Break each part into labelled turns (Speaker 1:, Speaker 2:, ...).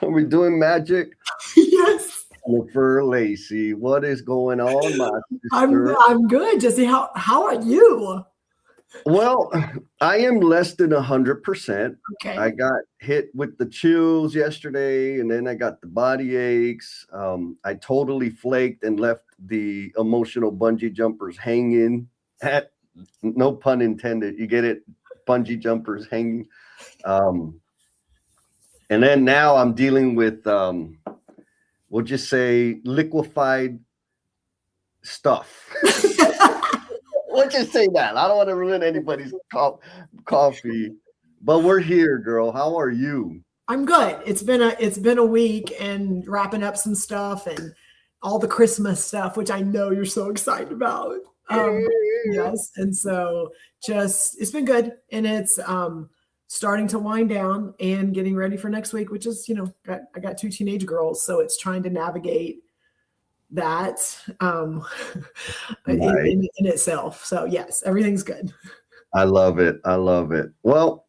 Speaker 1: Are we doing magic?
Speaker 2: Yes.
Speaker 1: Jennifer Lacey, what is going on, my sister?
Speaker 2: I'm good, Jesse. How are you?
Speaker 1: Well, I am less than 100%.
Speaker 2: Okay.
Speaker 1: I got hit with the chills yesterday, and then I got the body aches. I totally flaked and left the emotional bungee jumpers hanging. No pun intended. You get it? Bungee jumpers hanging. And then now I'm dealing with, we'll just say, liquefied stuff. We'll just say that. I don't want to ruin anybody's coffee, but we're here, girl. How are you?
Speaker 2: I'm good. It's been a week and wrapping up some stuff and all the Christmas stuff, which I know you're so excited about. Yes, and so it's been good, and it's starting to wind down and getting ready for next week, which is I got 2 teenage girls, so it's trying to navigate that in itself. So yes, everything's good.
Speaker 1: I love it. Well,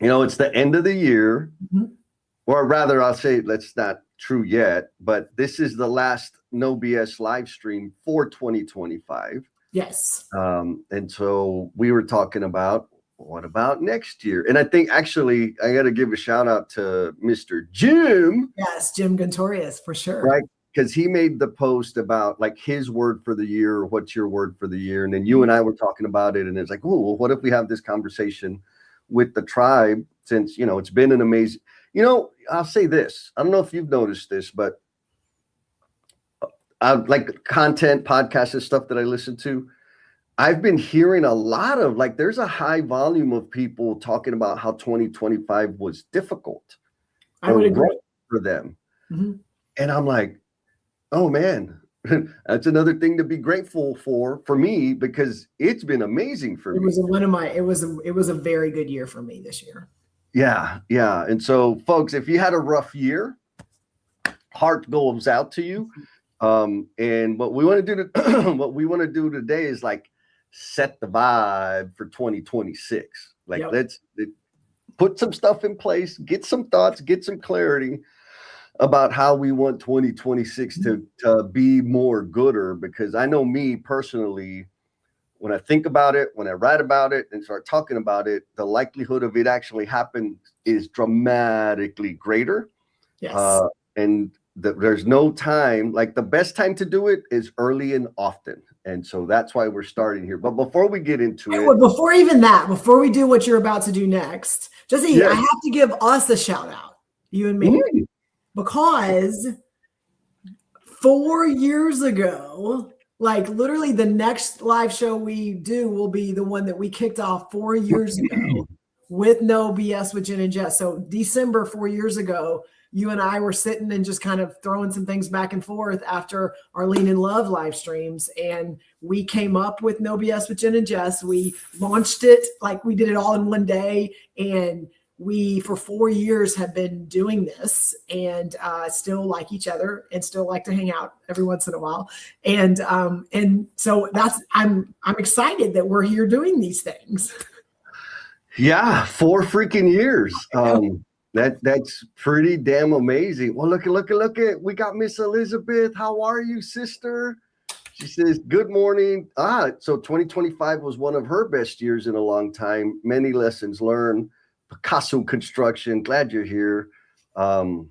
Speaker 1: it's the end of the year, or rather I'll say that's not true yet, but this is the last No BS live stream for 2025.
Speaker 2: Yes.
Speaker 1: And so we were talking about what about next year? And I think actually I got to give a shout out to Mr. Jim.
Speaker 2: Yes, Jim Gontorius, for sure.
Speaker 1: Right. Because he made the post about like his word for the year, or what's your word for the year? And then you and I were talking about it, and it's like, oh, well, what if we have this conversation with the tribe, since it's been an amazing, I'll say this. I don't know if you've noticed this, but like content, podcasts and stuff that I listen to, I've been hearing a lot of there's a high volume of people talking about how 2025 was difficult.
Speaker 2: I would agree
Speaker 1: for them. Mm-hmm. And I'm like, oh man, that's another thing to be grateful for me, because it's been amazing for me.
Speaker 2: It was a very good year for me this year.
Speaker 1: Yeah. And so folks, if you had a rough year, heart goes out to you. And what we want to do today is set the vibe for 2026. Let's put some stuff in place, get some thoughts, get some clarity about how we want 2026 to be more gooder, because I know me personally, when I think about it, when I write about it and start talking about it, the likelihood of it actually happening is dramatically greater.
Speaker 2: Yes.
Speaker 1: And there's no time, the best time to do it is early and often. And so that's why we're starting here. But before we get into it.
Speaker 2: Before we do what you're about to do next, Jesse, yes. I have to give us a shout out, you and me. Because 4 years ago, literally the next live show we do will be the one that we kicked off 4 years ago with No BS with Jen and Jess. So December 4 years ago, you and I were sitting and just kind of throwing some things back and forth after our Lean in Love live streams. And we came up with No BS with Jen and Jess. We launched it, we did it all in one day. And we, for 4 years, have been doing this and still like each other and still like to hang out every once in a while. And so I'm excited that we're here doing these things.
Speaker 1: Yeah, 4 freaking years. That's pretty damn amazing. Well, look at we got Miss Elizabeth. How are you, sister? She says, good morning. So 2025 was one of her best years in a long time. Many lessons learned. Picasso construction. Glad you're here. Oh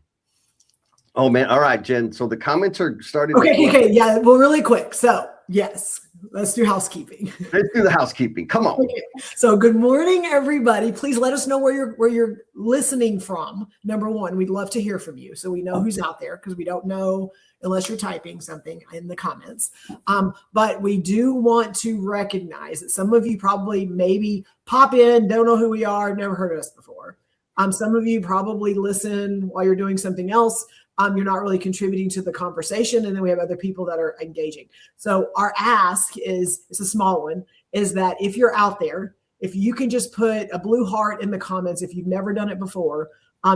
Speaker 1: man. All right, Jen. So the comments are starting.
Speaker 2: Okay. Yeah. Well, really quick. So yes, let's do housekeeping.
Speaker 1: Let's do the housekeeping. Come on.
Speaker 2: Okay. So good morning, everybody. Please let us know where you're listening from. Number one, we'd love to hear from you, so we know who's out there, because we don't know unless you're typing something in the comments. But we do want to recognize that some of you probably maybe pop in, don't know who we are, never heard of us before. Some of you probably listen while you're doing something else. You're not really contributing to the conversation. And then we have other people that are engaging. So our ask is, it's a small one, is that if you're out there, if you can just put a blue heart in the comments, if you've never done it before,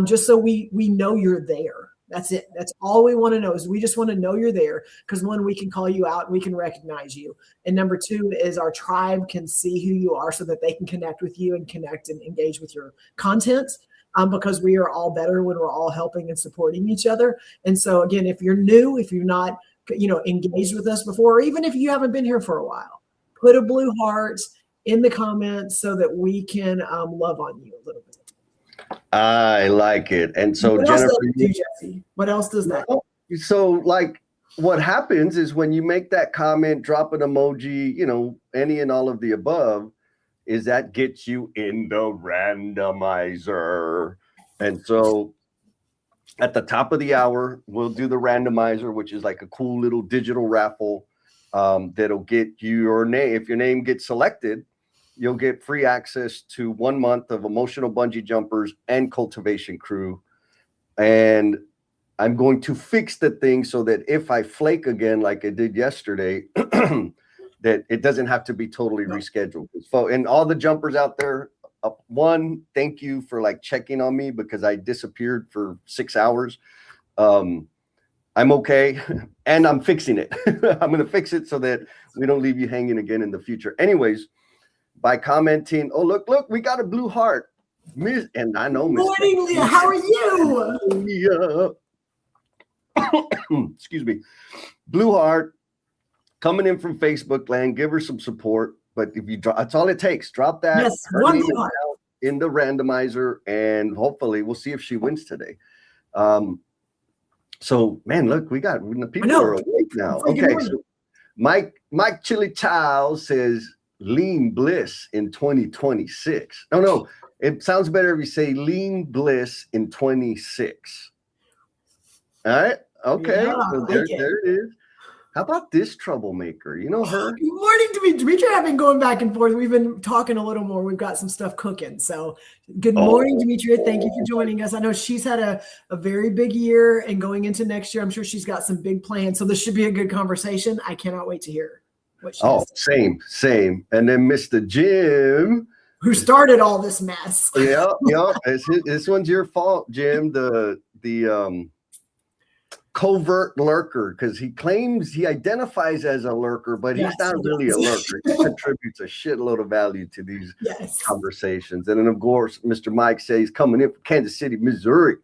Speaker 2: just so we know you're there. That's it. That's all we want to know, is we just want to know you're there, because one, we can call you out and we can recognize you. And number two is our tribe can see who you are so that they can connect with you and connect and engage with your content. because we are all better when we're all helping and supporting each other. And so again, if you're new, if you're not, engaged with us before, or even if you haven't been here for a while, put a blue heart in the comments so that we can love on you a little bit.
Speaker 1: I like it. And so
Speaker 2: what
Speaker 1: Jennifer,
Speaker 2: else does do, Jesse? What else does that?
Speaker 1: So like what happens is when you make that comment, drop an emoji, any and all of the above, is that gets you in the randomizer. And so at the top of the hour, we'll do the randomizer, which is like a cool little digital raffle that'll get you your name. If your name gets selected, you'll get free access to 1 month of Emotional Bungee Jumpers and Cultivation Crew. And I'm going to fix the thing so that if I flake again, like I did yesterday, that it doesn't have to be totally rescheduled. And all the jumpers out there, one, thank you for like checking on me because I disappeared for 6 hours. I'm okay. And I'm fixing it. I'm going to fix it so that we don't leave you hanging again in the future. Anyways, by commenting, oh, look, we got a blue heart. And I know,
Speaker 2: Miss. Morning, Leah. How are you?
Speaker 1: Leah. Excuse me. Blue heart coming in from Facebook land. Give her some support. But if you drop, that's all it takes. Drop that.
Speaker 2: Yes, one blue heart
Speaker 1: in the randomizer, and hopefully we'll see if she wins today. So, man, look, we got people are awake now. Okay, so Mike Chili Child says lean bliss in 2026. No, it sounds better if you say lean bliss in 26. All right, okay, so there it is. How about this troublemaker? You know her?
Speaker 2: Good morning, Demetria. I've been going back and forth. We've been talking a little more. We've got some stuff cooking. So good morning, Demetria. Thank you for joining us. I know she's had a very big year, and going into next year, I'm sure she's got some big plans. So this should be a good conversation. I cannot wait to hear what she has to say.
Speaker 1: Same. And then Mr. Jim,
Speaker 2: who started all this mess.
Speaker 1: Yeah. This one's your fault, Jim. The covert lurker, because he claims he identifies as a lurker, but he's not really a lurker. He contributes a shitload of value to these conversations. And then, of course, Mr. Mike says he's coming in from Kansas City, Missouri.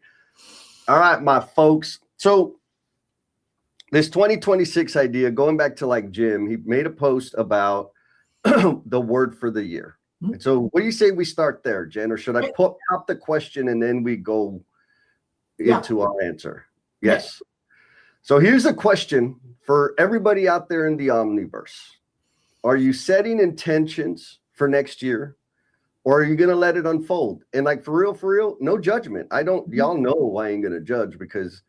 Speaker 1: All right, my folks. So this 2026 idea, going back to like Jim, he made a post about the word for the year. And so what do you say we start there, Jen? Or should I pop the question and then we go into our answer? Yes. So here's a question for everybody out there in the Omniverse. Are you setting intentions for next year, or are you going to let it unfold? And like, for real, no judgment. Y'all know I ain't going to judge because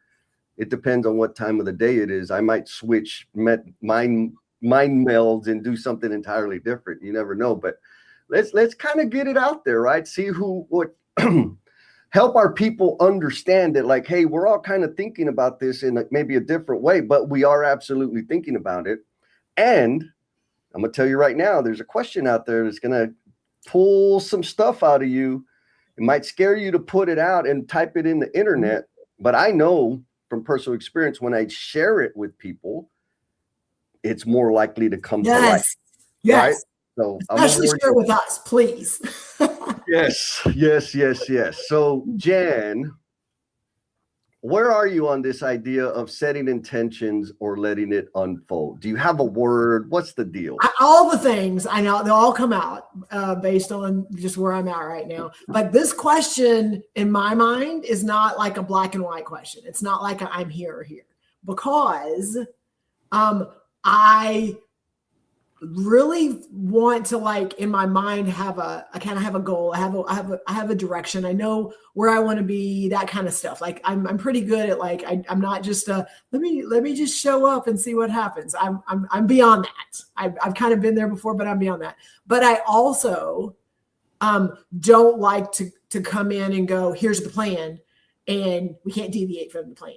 Speaker 1: it depends on what time of the day it is. I might switch mind melds and do something entirely different. You never know, but let's kind of get it out there, right? See what help our people understand that, like, hey, we're all kind of thinking about this in maybe a different way, but we are absolutely thinking about it. And I'm going to tell you right now, there's a question out there that's going to pull some stuff out of you. It might scare you to put it out and type it in the internet, but I know from personal experience, when I share it with people, it's more likely to come to life.
Speaker 2: Yes.
Speaker 1: Right? So
Speaker 2: especially share it with us, please.
Speaker 1: Yes. So, Jen, where are you on this idea of setting intentions or letting it unfold? Do you have a word? What's the deal?
Speaker 2: All the things, I know they'll all come out based on just where I'm at right now. But this question in my mind is not like a black and white question. It's not like I'm here or here, because I really want to, like, in my mind, I kind of have a goal. I have a direction. I know where I want to be, that kind of stuff. Like I'm pretty good at, like, I'm not just let me just show up and see what happens. I'm beyond that. I've kind of been there before, but I'm beyond that. But I also don't like to come in and go, here's the plan, and we can't deviate from the plan.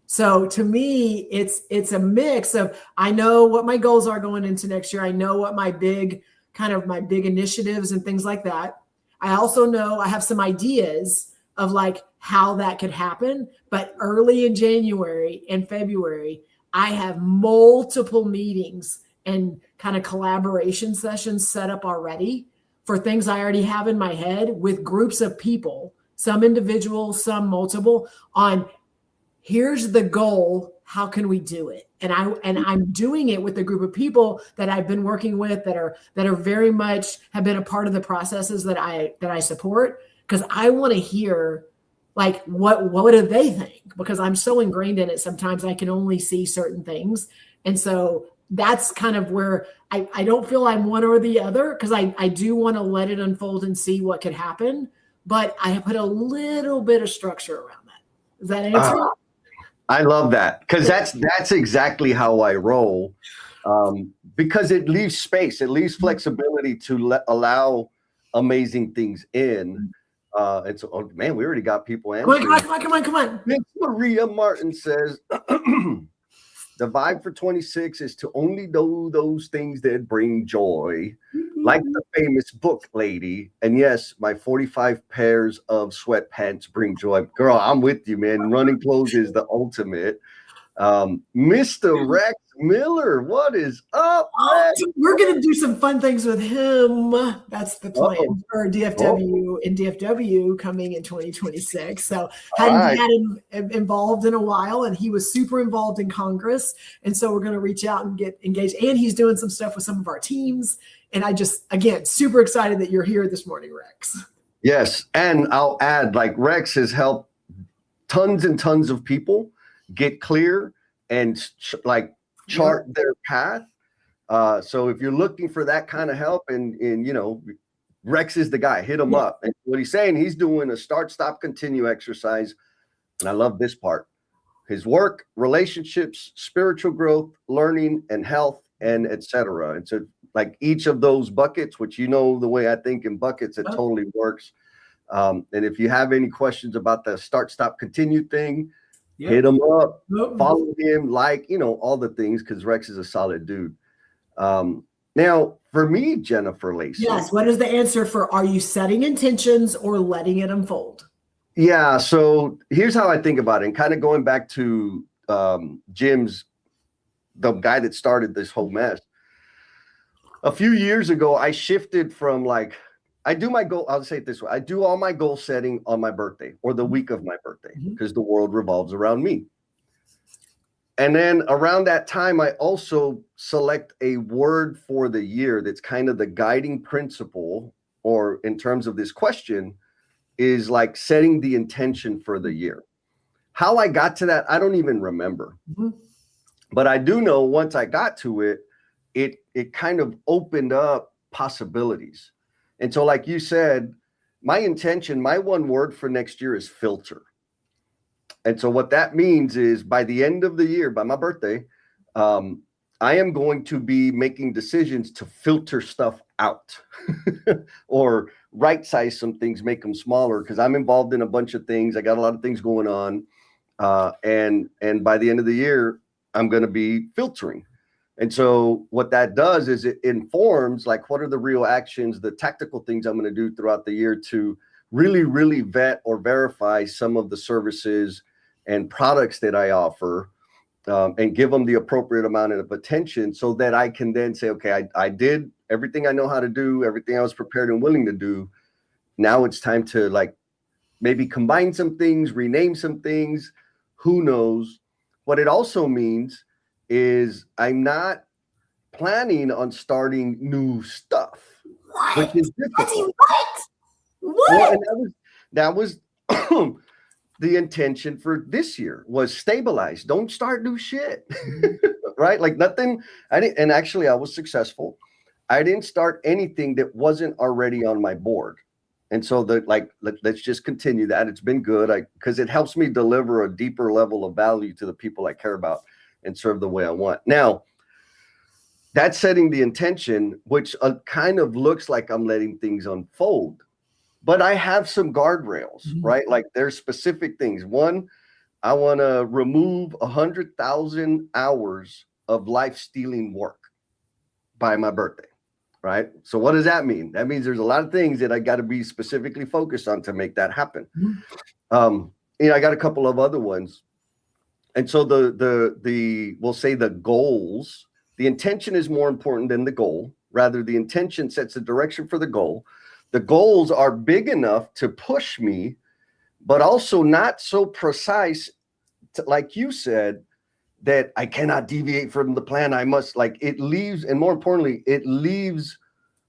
Speaker 2: So to me, it's a mix of, I know what my goals are going into next year. I know what my big initiatives and things like that. I also know I have some ideas of like how that could happen. But early in January and February, I have multiple meetings and kind of collaboration sessions set up already for things I already have in my head with groups of people some individual, some multiple, on here's the goal, how can we do it? And I'm doing it with a group of people that I've been working with that are very much have been a part of the processes that I support, because I want to hear like what do they think, because I'm so ingrained in it sometimes I can only see certain things. And so that's kind of where I don't feel I'm one or the other, because I do want to let it unfold and see what could happen, but I put a little bit of structure around that. Does that answer?
Speaker 1: I love that, because that's exactly how I roll, because it leaves space, it leaves flexibility to allow amazing things in. And so, oh, man, we already got people answering.
Speaker 2: Come on.
Speaker 1: Miss Maria Martin says, the vibe for 26 is to only do those things that bring joy, like the famous book lady. And yes, my 45 pairs of sweatpants bring joy. Girl, I'm with you, man. Running clothes is the ultimate. Mr. Rex Miller, what is up, Rex?
Speaker 2: We're going to do some fun things with him. That's the plan for DFW and DFW coming in 2026. So hadn't had him involved in a while, and he was super involved in Congress. And so we're going to reach out and get engaged. And he's doing some stuff with some of our teams. And I just, again, super excited that you're here this morning, Rex.
Speaker 1: Yes. And I'll add, like, Rex has helped tons and tons of people get clear and chart their path. So if you're looking for that kind of help, and you know, Rex is the guy, hit him up. And what he's saying, he's doing a start, stop, continue exercise. And I love this part: his work, relationships, spiritual growth, learning, and health, and etc. And so, like, each of those buckets, which, you know, the way I think in buckets, it totally works. And if you have any questions about the start, stop, continue thing, hit him up, follow him, like, you know, all the things, because Rex is a solid dude. Now, for me, Jennifer Lacey.
Speaker 2: Yes. What is the answer for, are you setting intentions or letting it unfold?
Speaker 1: Yeah. So here's how I think about it. And kind of going back to Jim's, the guy that started this whole mess. A few years ago, I shifted from, like, I do my goal. I'll say it this way: I do all my goal setting on my birthday or the week of my birthday, because the world revolves around me. And then around that time, I also select a word for the year that's kind of the guiding principle, or in terms of this question, is like setting the intention for the year. How I got to that, I don't even remember. But I do know once I got to it, it kind of opened up possibilities. And so, like you said, my intention, my one word for next year is filter. And so what that means is, by the end of the year, by my birthday, I am going to be making decisions to filter stuff out or right size some things, make them smaller, because I'm involved in a bunch of things. I got a lot of things going on. And by the end of the year, I'm going to be filtering. And so what that does is it informs, like, what are the real actions, the tactical things I'm going to do throughout the year to really, really vet or verify some of the services and products that I offer, and give them the appropriate amount of attention, so that I can then say, okay, I did everything I know how to do, everything I was prepared and willing to do. Now it's time to, like, maybe combine some things, rename some things, who knows. What it also means is I'm not planning on starting new stuff, which is difficult. Well, and that was the intention for this year, was stabilize. Don't start new shit, right? Like, nothing. And actually, I was successful. I didn't start anything that wasn't already on my board. And so let's just continue that. It's been good, because it helps me deliver a deeper level of value to the people I care about and serve the way I want. Now, that's setting the intention, which kind of looks like I'm letting things unfold. But I have some guardrails, right? Like, there's specific things. One, I want to remove 100,000 hours of life-stealing work by my birthday, right? So what does that mean? That means there's a lot of things that I got to be specifically focused on to make that happen. I got a couple of other ones. And so we'll say the goals, the intention is more important than the goal. Rather, the intention sets the direction for the goal. The goals are big enough to push me but also not so precise, like you said, that I cannot deviate from the plan. I must, like, it leaves, and more importantly, it leaves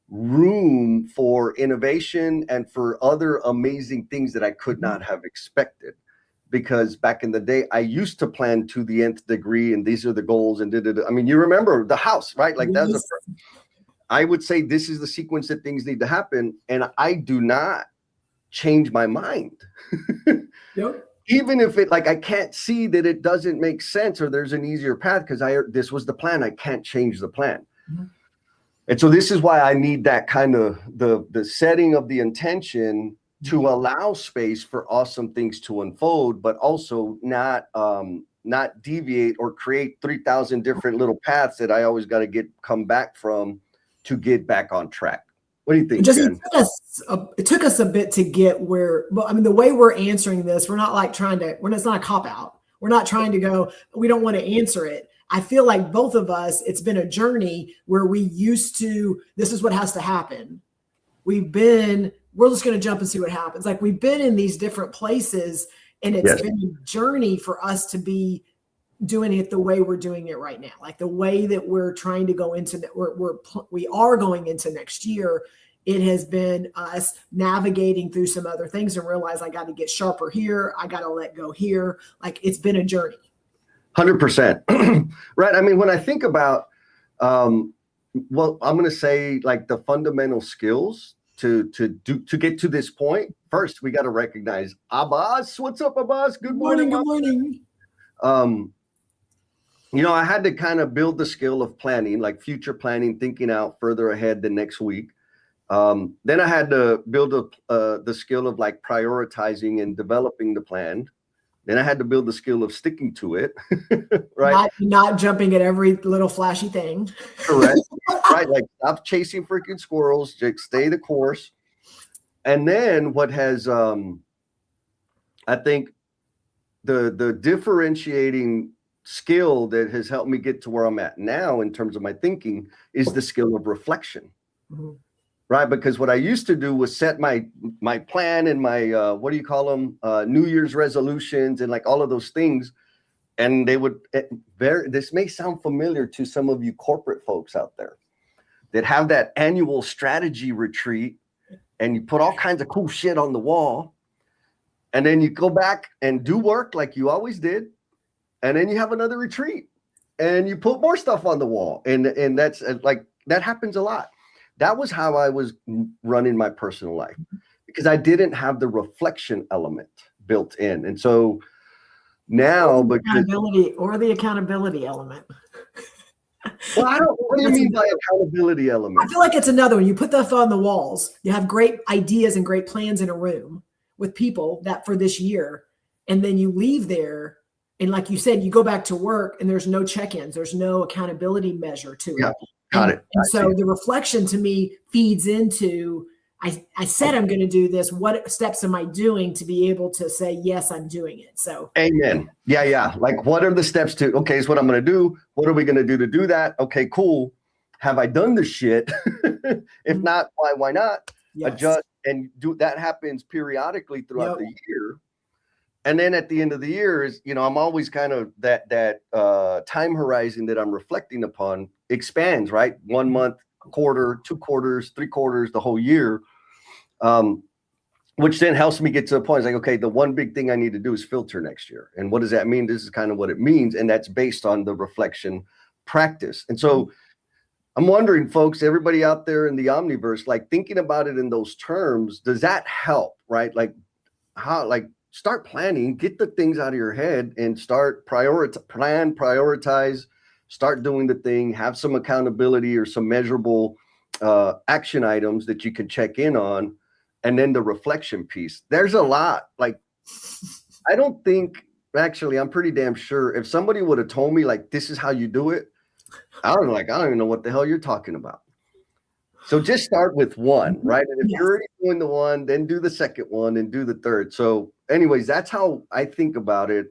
Speaker 1: room for innovation and for other amazing things that I could not have expected. Because back in the day, I used to plan to the nth degree, and these are the goals, and I mean, you remember the house, right? Like that's I would say this is the sequence that things need to happen, and I do not change my mind.
Speaker 2: Yep.
Speaker 1: Even if it, like, I can't see that it doesn't make sense or there's an easier path, because this was the plan. I can't change the plan. Mm-hmm. And so this is why I need that kind of the setting of the intention to allow space for awesome things to unfold, but also not deviate or create 3,000 different little paths that I always got to come back from to get back on track. What do you think, Jen?
Speaker 2: It took us a bit to get where, but I mean, the way we're answering this, we're not like it's not a cop out. We're not trying to go, we don't want to answer it. I feel like both of us, it's been a journey where we used to, this is what has to happen. We're just going to jump and see what happens. Like, we've been in these different places, and it's been a journey for us to be doing it the way we're doing it right now. Like the way that we're trying to go into, we are going into next year. It has been us navigating through some other things and realize I got to get sharper here. I got to let go here. Like, it's been a journey.
Speaker 1: 100%. Right. I mean, when I think about, I'm going to say, like, the fundamental skills to get to this point. First, we got to recognize Abbas. What's up, Abbas? Good morning.
Speaker 2: Good morning.
Speaker 1: I had to kind of build the skill of planning, like future planning, thinking out further ahead than next week. Then I had to build the skill of, like, prioritizing and developing the plan. Then I had to build the skill of sticking to it, right?
Speaker 2: Not jumping at every little flashy thing.
Speaker 1: Correct. Right. Like, stop chasing freaking squirrels, just stay the course. And then what has, I think the differentiating skill that has helped me get to where I'm at now in terms of my thinking is the skill of reflection. Mm-hmm. Right. Because what I used to do was set my plan and my, what do you call them? New Year's resolutions and, like, all of those things. And they would, this may sound familiar to some of you corporate folks out there that have that annual strategy retreat, and you put all kinds of cool shit on the wall. And then you go back and do work like you always did. And then you have another retreat and you put more stuff on the wall. And that's, like, that happens a lot. That was how I was running my personal life, because I didn't have the reflection element built in. And so now,
Speaker 2: the accountability element.
Speaker 1: Well, what do you mean by accountability element?
Speaker 2: I feel like it's another one. You put stuff on the walls. You have great ideas and great plans in a room with people that for this year, and then you leave there. And like you said, you go back to work and there's no check-ins. There's no accountability measure to it.
Speaker 1: Got it.
Speaker 2: And so the reflection to me feeds into, I said I'm going to do this. What steps am I doing to be able to say, yes, I'm doing it? So
Speaker 1: amen. Yeah. Like, what are the steps to, okay, it's what I'm going to do. What are we going to do to do that? Okay, cool. Have I done the shit? If not, why not? Yes. Adjust and do. That happens periodically throughout the year. And then at the end of the year is, I'm always kind of that time horizon that I'm reflecting upon expands, right? 1 month, a quarter, 2 quarters, 3 quarters, the whole year, which then helps me get to a point. It's like, okay, the one big thing I need to do is filter next year. And what does that mean? This is kind of what it means. And that's based on the reflection practice. And so I'm wondering, folks, everybody out there in the Omniverse, like, thinking about it in those terms, does that help, right? Like, how, like, start planning, get the things out of your head and start prioritize, start doing the thing, have some accountability or some measurable action items that you can check in on. And then the reflection piece, there's a lot. Like, I don't think, actually, I'm pretty damn sure if somebody would have told me, like, this is how you do it, I don't even know what the hell you're talking about. So just start with one, right? And if you're already doing the one, then do the second one and do the third. So anyways, that's how I think about it.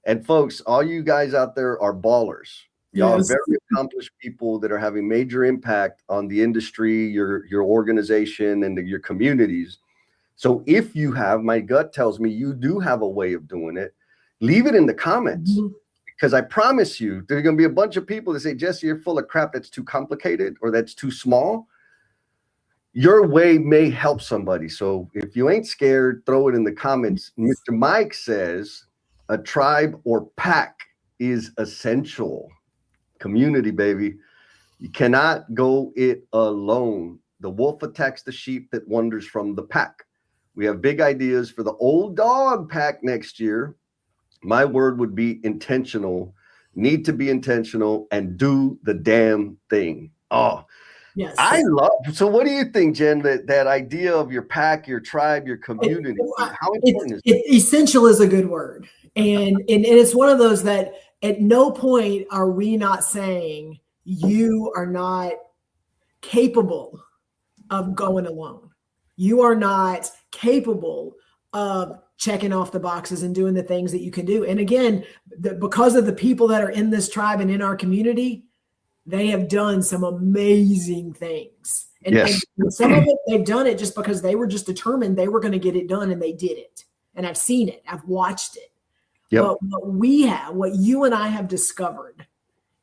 Speaker 1: And folks, all you guys out there are ballers. Y'all are very accomplished people that are having major impact on the industry, your organization, and your communities. So if you have, my gut tells me you do have a way of doing it, leave it in the comments.
Speaker 2: Mhm.
Speaker 1: Because I promise you, there's going to be a bunch of people that say, Jesse, you're full of crap that's too complicated or that's too small. Your way may help somebody. So if you ain't scared, throw it in the comments. Mr. Mike says a tribe or pack is essential. Community, baby. You cannot go it alone. The wolf attacks the sheep that wanders from the pack. We have big ideas for the old dog pack next year. My word would be intentional, need to be intentional, and do the damn thing. Oh,
Speaker 2: Yes.
Speaker 1: I love. So what do you think, Jen, that idea of your pack, your tribe, your community, how important is it?
Speaker 2: Essential is a good word. And it's one of those that at no point are we not saying you are not capable of going alone. You are not capable of checking off the boxes and doing the things that you can do. And again, because of the people that are in this tribe and in our community, they have done some amazing things. And,
Speaker 1: Yes.
Speaker 2: and some of it, they've done it just because they were just determined they were going to get it done, and they did it. And I've seen it. I've watched it.
Speaker 1: Yep.
Speaker 2: But what you and I have discovered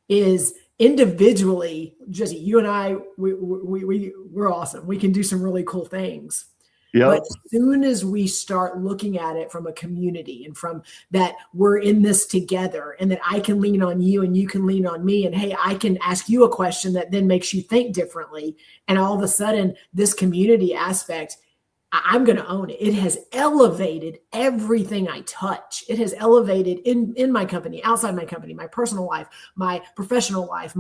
Speaker 2: is individually, Jesse, you and I, we're awesome. We can do some really cool things.
Speaker 1: Yep.
Speaker 2: But as soon as we start looking at it from a community and from that we're in this together, and that I can lean on you and you can lean on me, and hey, I can ask you a question that then makes you think differently. And all of a sudden, this community aspect, I'm going to own it. It has elevated everything I touch. It has elevated in my company, outside my company, my personal life, my professional life,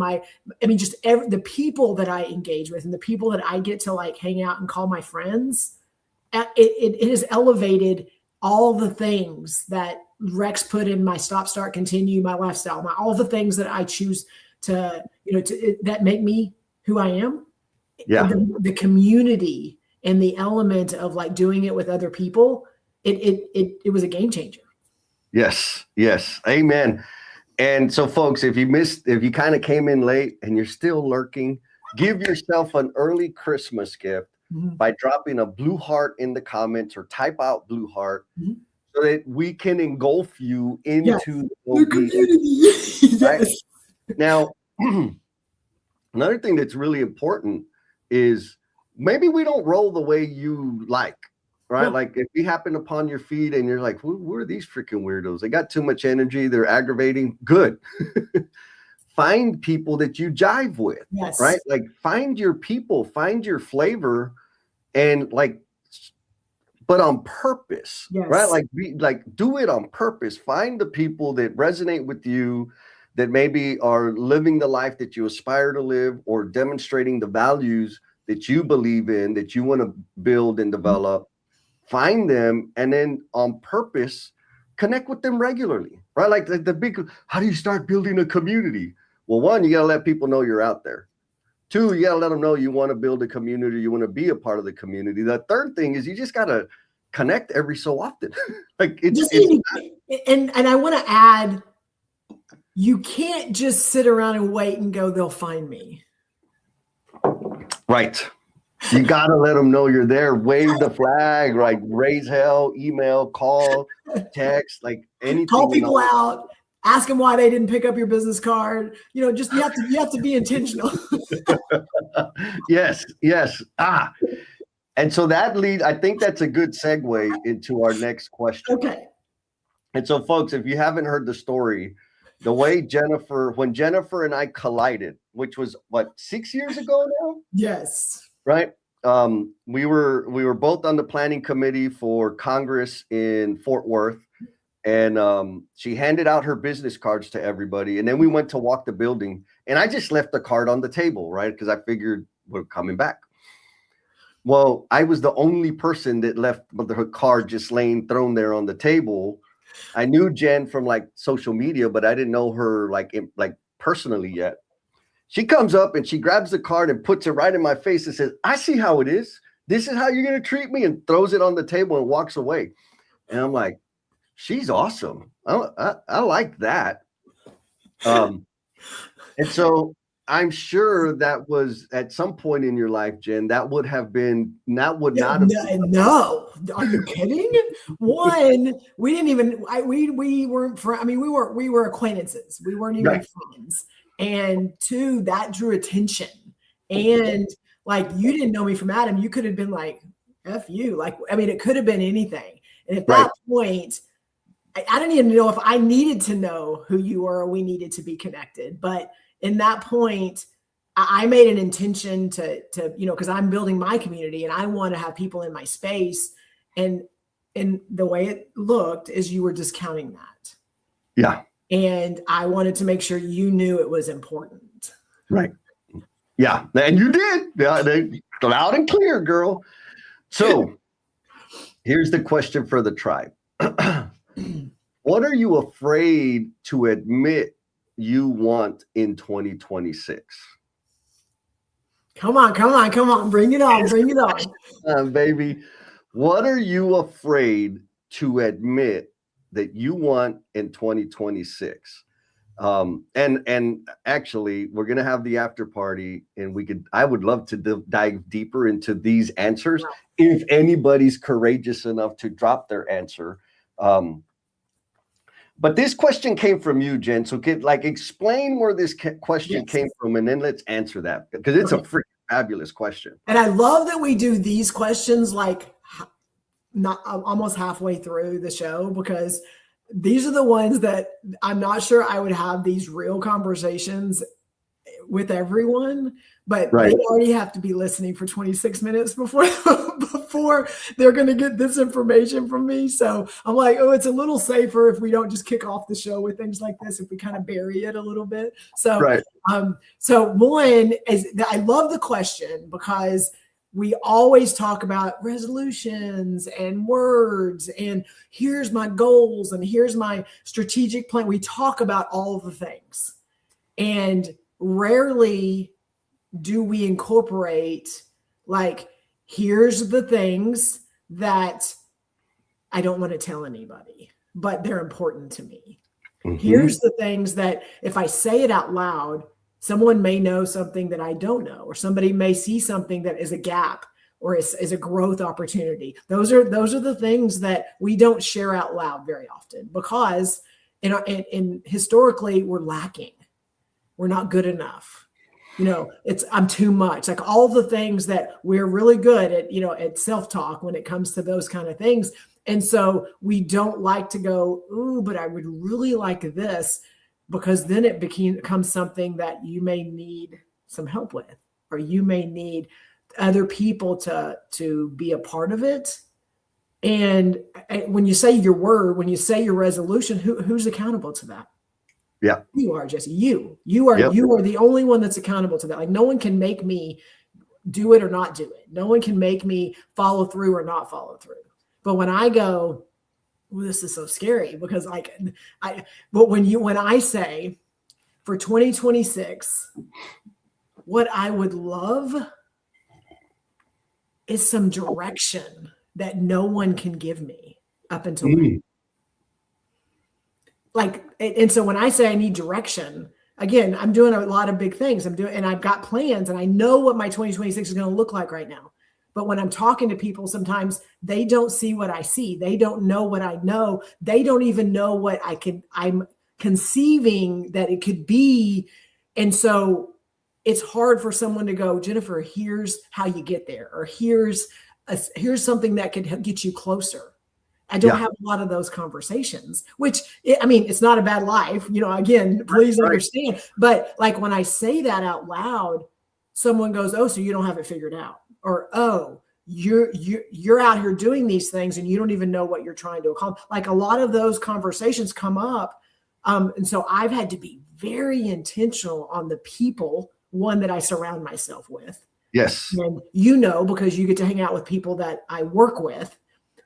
Speaker 2: just the people that I engage with and the people that I get to like hang out and call my friends. It has elevated all the things that Rex put in my stop, start, continue, my lifestyle, all the things that I choose to that make me who I am.
Speaker 1: Yeah.
Speaker 2: The community and the element of like doing it with other people, it was a game changer.
Speaker 1: Yes. Amen. And so folks, if you kind of came in late and you're still lurking, give yourself an early Christmas gift by dropping a blue heart in the comments or type out blue heart so that we can engulf you into the community.
Speaker 2: Yes.
Speaker 1: Right? Now, another thing that's really important is maybe we don't roll the way you like, right? No. Like if we happen upon your feed and you're like, who are these freaking weirdos? They got too much energy. They're aggravating. Good. Find people that you jive with, right? Like find your people, find your flavor, and but on purpose, right? Like do it on purpose. Find the people that resonate with you, that maybe are living the life that you aspire to live, or demonstrating the values that you believe in, that you want to build and develop. Find them, and then on purpose, connect with them regularly, right? Like the big, how do you start building a community? Well, one, you got to let people know you're out there. Two, you got to let them know you want to build a community, you want to be a part of the community. The third thing is you just got to connect every so often.
Speaker 2: And I want to add, you can't just sit around and wait and go, they'll find me.
Speaker 1: Right. You got to let them know you're there. Wave the flag, right? Raise hell, email, call, text, like anything.
Speaker 2: Call people out. Ask them why they didn't pick up your business card. Just you have to be intentional.
Speaker 1: Yes. And so I think that's a good segue into our next question.
Speaker 2: Okay.
Speaker 1: And so folks, if you haven't heard the story, the way when Jennifer and I collided, which was 6 years ago now?
Speaker 2: Yes.
Speaker 1: Right. We were both on the planning committee for Congress in Fort Worth. And she handed out her business cards to everybody. And then we went to walk the building. And I just left the card on the table, right? Because I figured we're coming back. Well, I was the only person that left her card just thrown there on the table. I knew Jen from social media, but I didn't know her personally yet. She comes up and she grabs the card and puts it right in my face and says, I see how it is. This is how you're going to treat me, and throws it on the table and walks away. And I'm like, she's awesome. I like that. And so I'm sure that was at some point in your life, Jen, that would not have
Speaker 2: no. Are you kidding? One, we didn't even we weren't I mean, we were acquaintances. We weren't even friends. And two, that drew attention. And like, you didn't know me from Adam. You could have been like, F you. Like, I mean, it could have been anything. And at that point, I didn't even know if I needed to know who you were or we needed to be connected. But in that point, I made an intention to because I'm building my community and I want to have people in my space. And the way it looked is you were discounting that.
Speaker 1: Yeah.
Speaker 2: And I wanted to make sure you knew it was important.
Speaker 1: Right. Yeah. And you did. Yeah, loud and clear, girl. So here's the question for the tribe. What are you afraid to admit you want in 2026?
Speaker 2: Come on. Bring it on.
Speaker 1: Baby. What are you afraid to admit that you want in 2026? And actually, we're going to have the after party, and I would love to dive deeper into these answers if anybody's courageous enough to drop their answer. But this question came from you, Jen. So explain where this question came from, and then let's answer that, because it's a freaking fabulous question.
Speaker 2: And I love that we do these questions like not almost halfway through the show, because these are the ones that I'm not sure I would have these real conversations with everyone, but they already have to be listening for 26 minutes before they're going to get this information from me. So I'm like, it's a little safer if we don't just kick off the show with things like this, if we kind of bury it a little bit. So, so one is that I love the question, because we always talk about resolutions and words and here's my goals and here's my strategic plan. We talk about all of the things, and rarely do we incorporate like, here's the things that I don't want to tell anybody, but they're important to me. Mm-hmm. Here's the things that if I say it out loud, someone may know something that I don't know, or somebody may see something that is a gap or is a growth opportunity. Those are the things that we don't share out loud very often, because in historically we're lacking. We're not good enough. I'm too much. Like all the things that we're really good at, at self-talk when it comes to those kind of things. And so we don't like to go, ooh, but I would really like this, because then it becomes something that you may need some help with, or you may need other people to be a part of it. And when you say your word, when you say your resolution, who's accountable to that?
Speaker 1: Yeah.
Speaker 2: You are, Jesse. You are the only one that's accountable to that. Like, no one can make me do it or not do it. No one can make me follow through or not follow through. But when I go, this is so scary, because when I say for 2026, what I would love is some direction that no one can give me up until now. And so when I say I need direction, again, I'm doing a lot of big things. And I've got plans, and I know what my 2026 is going to look like right now. But when I'm talking to people, sometimes they don't see what I see. They don't know what I know. They don't even know what I'm conceiving that it could be. And so it's hard for someone to go, Jennifer, here's how you get there, or here's something that could get you closer. I don't have a lot of those conversations, which, it's not a bad life. Again, please understand. But like, when I say that out loud, someone goes, oh, so you don't have it figured out. Or, oh, you're out here doing these things and you don't even know what you're trying to accomplish. Like, a lot of those conversations come up. And so I've had to be very intentional on the people, one, that I surround myself with.
Speaker 1: Yes.
Speaker 2: And because you get to hang out with people that I work with,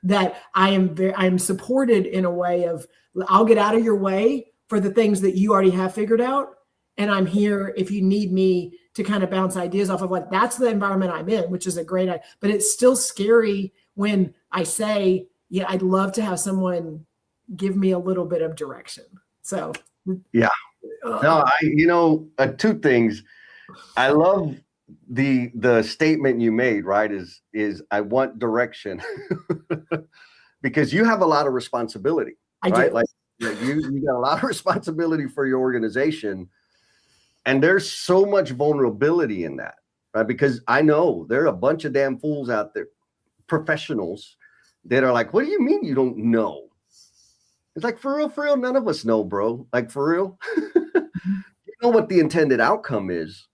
Speaker 2: that I'm supported in a way of, I'll get out of your way for the things that you already have figured out. And I'm here if you need me to kind of bounce ideas off of. Like, that's the environment I'm in, which is a great idea. But it's still scary when I say, yeah, I'd love to have someone give me a little bit of direction. So,
Speaker 1: yeah. No, two things. I love the statement you made, right? Is I want direction because you have a lot of responsibility, right?
Speaker 2: Do.
Speaker 1: Like you got a lot of responsibility for your organization, and there's so much vulnerability in that, right? Because I know there are a bunch of damn fools out there, professionals that are like, what do you mean you don't know? It's like, for real, none of us know, bro. Like, for real. You know what the intended outcome is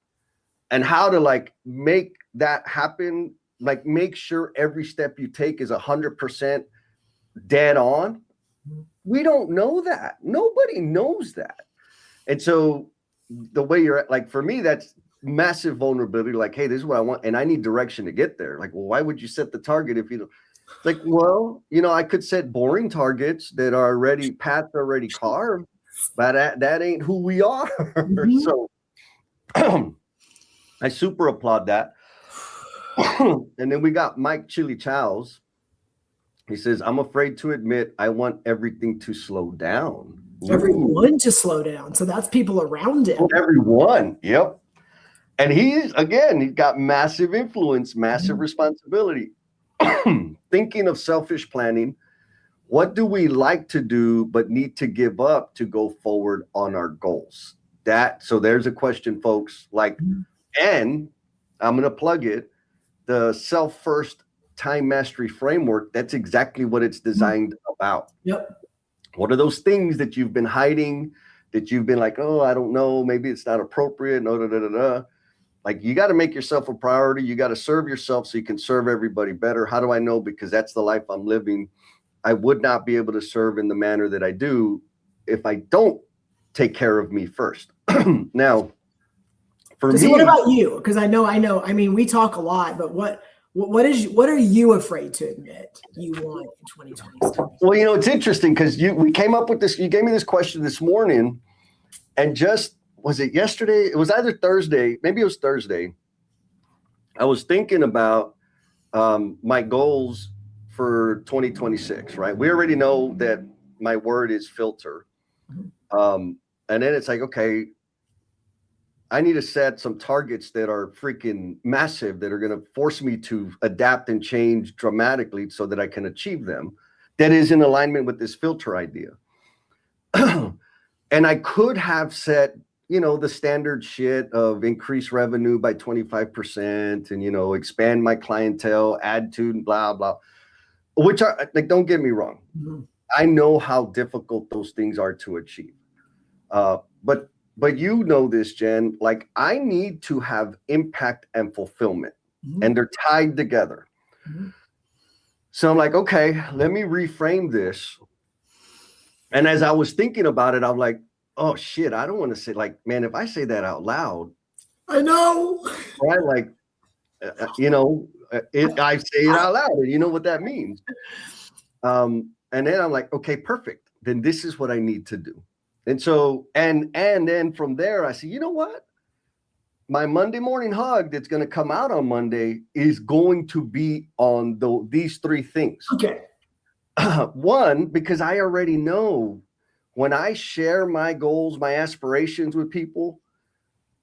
Speaker 1: and how to like make that happen, like make sure every step you take is 100% dead on. We don't know that. Nobody knows that. And so the way you're at, like, for me, that's massive vulnerability. Like, hey, this is what I want, and I need direction to get there. Like, well, why would you set the target if you don't? It's like, well, I could set boring targets that are already paths already carved, but that ain't who we are. So I super applaud that. And then we got Mike Chili Chow's. He says, I'm afraid to admit I want everything to slow down.
Speaker 2: Everyone to slow down. So that's people around him.
Speaker 1: Everyone. Yep. And he's got massive influence, massive responsibility. Thinking of selfish planning. What do we like to do but need to give up to go forward on our goals? So there's a question, folks. Like, and I'm going to plug it. The self-first time mastery framework, that's exactly what it's designed about.
Speaker 2: Yep.
Speaker 1: What are those things that you've been hiding, that you've been like, oh, I don't know, maybe it's not appropriate, Like, you got to make yourself a priority. You got to serve yourself so you can serve everybody better. How do I know? Because that's the life I'm living. I would not be able to serve in the manner that I do if I don't take care of me first. Now, for me,
Speaker 2: what about you? Because I know. I mean, we talk a lot, but what are you afraid to admit you want in 2026?
Speaker 1: Well, it's interesting because we came up with this. You gave me this question this morning, and was it yesterday? It was either Thursday. Maybe it was Thursday. I was thinking about my goals for 2026. Right? We already know that my word is filter, and then it's like, okay, I need to set some targets that are freaking massive, that are going to force me to adapt and change dramatically so that I can achieve them. That is in alignment with this filter idea. And I could have set, the standard shit of increase revenue by 25% and, expand my clientele, add to blah, blah, which are like, don't get me wrong. I know how difficult those things are to achieve. But you know this, Jen, like, I need to have impact and fulfillment, and they're tied together. So I'm like, okay, let me reframe this. And as I was thinking about it, I'm like, oh shit, I don't want to say, like, man, if I say that out loud,
Speaker 2: I know,
Speaker 1: right? Like, I say it out loud, and you know what that means. And then I'm like, okay, perfect. Then this is what I need to do. And so, and then from there, I say, you know what? My Monday morning hug that's going to come out on Monday is going to be on these three things.
Speaker 2: Okay.
Speaker 1: One, because I already know when I share my goals, my aspirations with people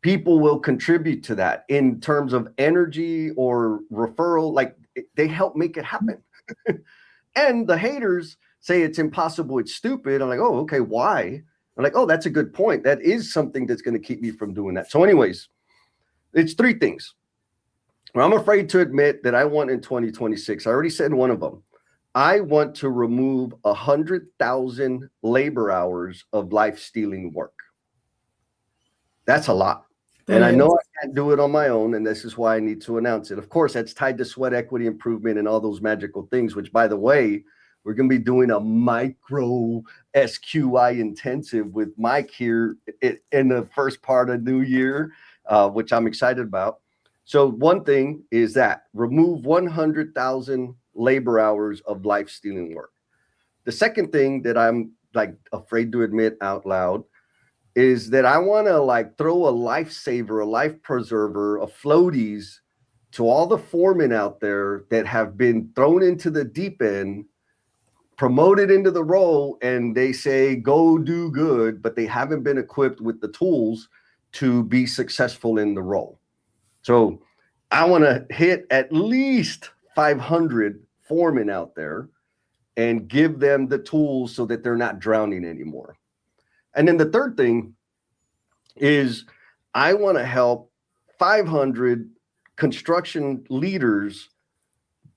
Speaker 1: will contribute to that in terms of energy or referral. Like, they help make it happen. And the haters say it's impossible, it's stupid. I'm like, oh, okay, why? I'm like, oh, that's a good point. That is something that's going to keep me from doing that. So anyways, it's three things. Well, I'm afraid to admit that I want in 2026. I already said one of them. I want to remove 100,000 labor hours of life-stealing work. That's a lot. And I know I can't do it on my own, and this is why I need to announce it. Of course, that's tied to sweat equity improvement and all those magical things, which, by the way, we're going to be doing a micro SQI intensive with Mike here in the first part of New Year, which I'm excited about. So one thing is that remove 100,000 labor hours of life-stealing work. The second thing that I'm like afraid to admit out loud is that I want to like throw a lifesaver, a life preserver, a floaties to all the foremen out there that have been thrown into the deep end, promoted into the role, and they say, go do good, but they haven't been equipped with the tools to be successful in the role. So I want to hit at least 500 foremen out there and give them the tools so that they're not drowning anymore. And then the third thing is I want to help 500 construction leaders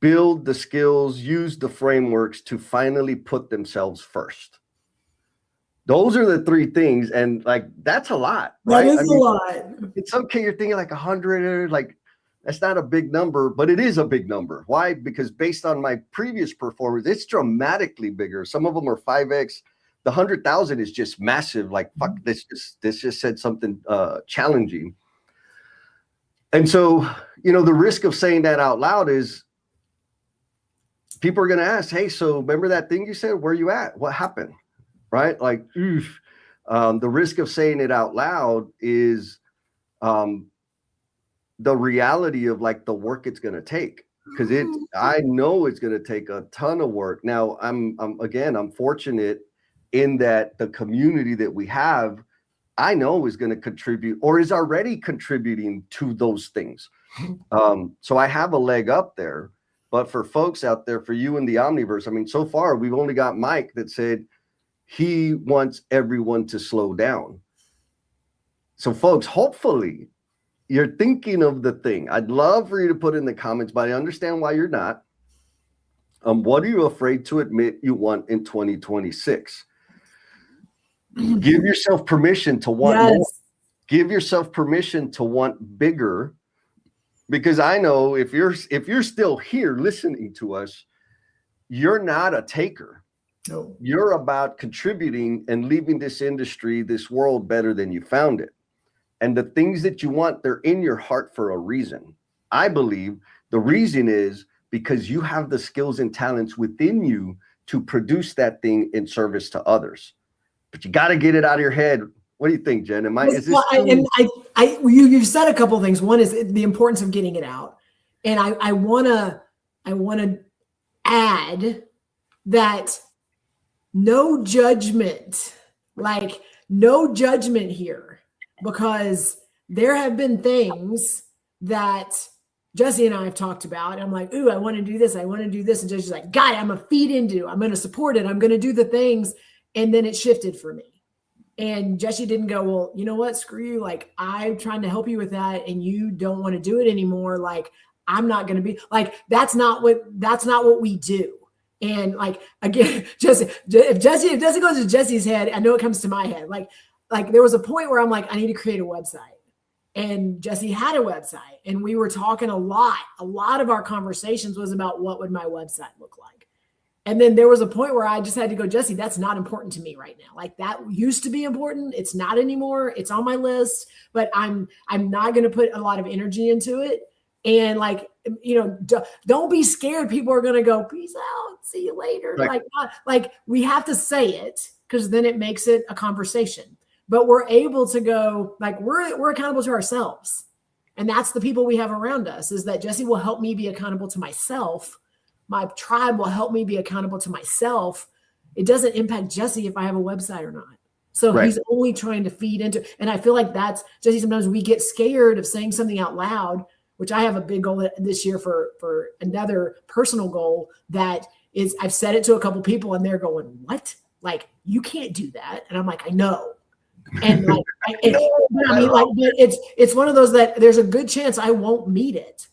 Speaker 1: build the skills, use the frameworks to finally put themselves first. Those are the three things. And like, that's a lot, right?
Speaker 2: That is a lot.
Speaker 1: It's okay. You're thinking like 100, like that's not a big number, but it is a big number. Why? Because based on my previous performance, it's dramatically bigger. Some of them are 5X. The 100,000 is just massive. Like, fuck, this just said something challenging. And so, you know, the risk of saying that out loud is people are going to ask, hey, so remember that thing you said? Where you at? What happened? Right? Like, oof. The risk of saying it out loud is the reality of like the work it's going to take, because I know it's going to take a ton of work. Now I'm fortunate in that the community that we have, I know is going to contribute or is already contributing to those things. So I have a leg up there, but for folks out there, for you in the Omniverse, I mean, so far we've only got Mike that said he wants everyone to slow down. So folks, hopefully you're thinking of the thing. I'd love for you to put in the comments, but I understand why you're not. What are you afraid to admit you want in 2026? Give yourself permission to want more. Give yourself permission to want bigger, because I know if you're still here listening to us, you're not a taker. No. You're about contributing and leaving this industry, this world better than you found it. And the things that you want, they're in your heart for a reason. I believe the reason is because you have the skills and talents within you to produce that thing in service to others. But you got to get it out of your head. What do you think, Jen?
Speaker 2: You've said a couple of things. One is the importance of getting it out. And I wanna add that no judgment, like no judgment here, because there have been things that Jesse and I have talked about. And I'm like, ooh, I want to do this. I want to do this. And Jesse's like, God, I'm going to feed into, I'm going to support it. I'm going to do the things. And then it shifted for me. And Jesse didn't go, well, you know what? Screw you. Like, I'm trying to help you with that. And you don't want to do it anymore. Like, I'm not going to be like, that's not what we do. And like, again, if Jesse goes to Jesse's head, I know it comes to my head. Like there was a point where I'm like, I need to create a website. And Jesse had a website, and we were talking a lot of our conversations was about what would my website look like. And then there was a point where I just had to go, Jesse, that's not important to me right now. Like, that used to be important. It's not anymore. It's on my list, but I'm not going to put a lot of energy into it. And like, you know, don't be scared. People are going to go, peace out. See you later. Right. Like we have to say it, because then it makes it a conversation. But we're able to go, like, we're accountable to ourselves. And that's the people we have around us, is that Jesse will help me be accountable to myself. My tribe will help me be accountable to myself. It doesn't impact Jesse if I have a website or not. So right. He's only trying to feed into, and I feel like that's, Jesse, sometimes we get scared of saying something out loud, which I have a big goal this year for another personal goal that is, I've said it to a couple people and they're going, what? Like, you can't do that. And I'm like, I know. And like, it's one of those that there's a good chance I won't meet it,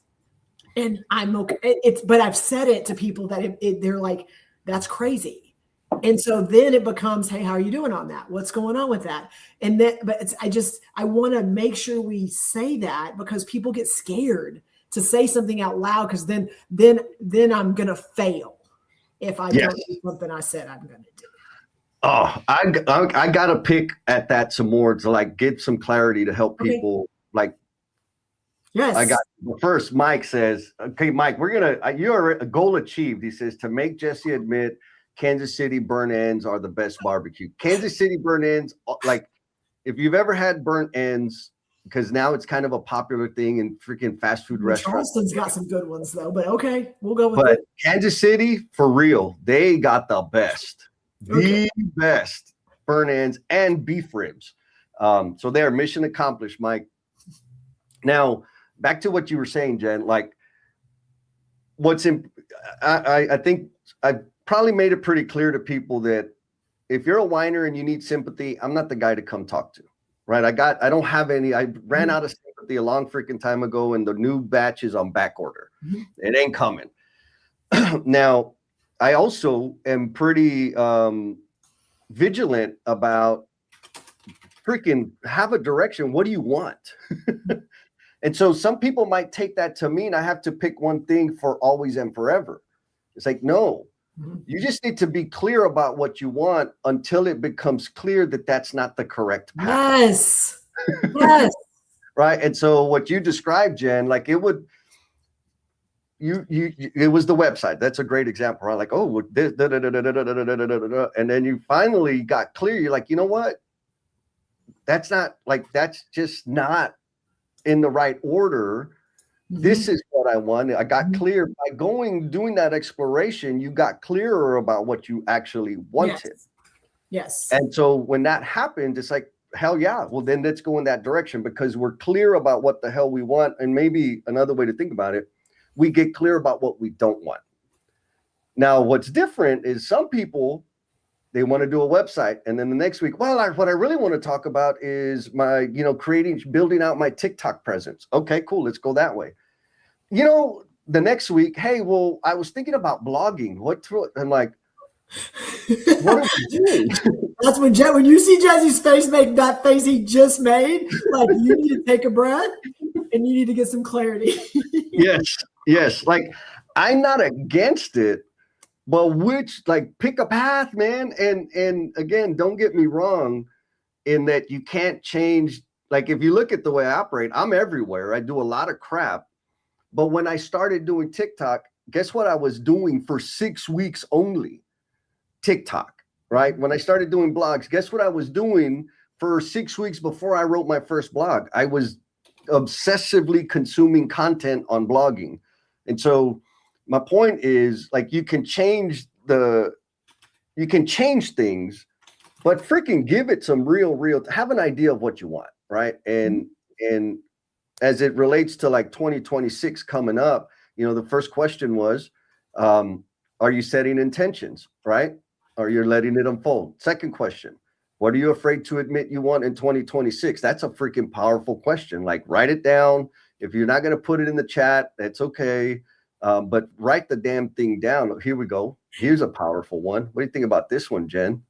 Speaker 2: and I'm okay. But I've said it to people that they're like, that's crazy. And so then it becomes, hey, how are you doing on that? What's going on with that? And then, but I want to make sure we say that, because people get scared to say something out loud, because then I'm gonna fail if I don't do something I said I'm gonna do.
Speaker 1: Oh, I got to pick at that some more to like get some clarity to help people. Okay. Like, yes, I got first. Mike says, okay, Mike, you're a goal achieved. He says, to make Jesse admit Kansas City burnt ends are the best barbecue. Kansas City burnt ends, like, if you've ever had burnt ends, because now it's kind of a popular thing in freaking fast food restaurants.
Speaker 2: Charleston's got some good ones though, but okay, we'll go with it.
Speaker 1: Kansas City, for real, they got the best. The best burnt ends and beef ribs. So there, mission accomplished, Mike. Now, back to what you were saying, Jen, like I think I probably made it pretty clear to people that if you're a whiner and you need sympathy, I'm not the guy to come talk to, right? I don't have any, I ran out of sympathy a long freaking time ago, and the new batch is on back order. It ain't coming. Now, I also am pretty vigilant about freaking have a direction. What do you want? And so some people might take that to mean I have to pick one thing for always and forever. It's like, no, you just need to be clear about what you want until it becomes clear that that's not the correct path.
Speaker 2: Yes. Yes.
Speaker 1: Right. And so what you described, Jen, like it would, it was the website. That's a great example, right? Like, oh, this, and then you finally got clear. You're like, you know what? That's not like, that's just not in the right order. This is what I want. I got clear by doing that exploration. You got clearer about what you actually wanted.
Speaker 2: Yes.
Speaker 1: And so when that happened, it's like, hell yeah. Well, then let's go in that direction because we're clear about what the hell we want. And maybe another way to think about it, we get clear about what we don't want. Now, what's different is some people, they want to do a website. And then the next week, well, what I really want to talk about is my, building out my TikTok presence. Okay, cool. Let's go that way. The next week, hey, well, I was thinking about blogging. I'm like, what are we doing?
Speaker 2: That's when you see Jesse's face make that face he just made, like you need to take a breath and you need to get some clarity.
Speaker 1: Yes. Like I'm not against it, but pick a path, man. And again, don't get me wrong in that you can't change. Like if you look at the way I operate, I'm everywhere. I do a lot of crap. But when I started doing TikTok, guess what I was doing for 6 weeks only? TikTok, right? When I started doing blogs, guess what I was doing for 6 weeks before I wrote my first blog? I was obsessively consuming content on blogging. And so my point is like, you can change things, but freaking give it some real, have an idea of what you want. Right. And as it relates to like 2026 coming up, the first question was, are you setting intentions? Right. Or you're letting it unfold? Second question, what are you afraid to admit you want in 2026? That's a freaking powerful question. Like write it down. If you're not going to put it in the chat, that's okay. But write the damn thing down. Here we go. Here's a powerful one. What do you think about this one, Jen?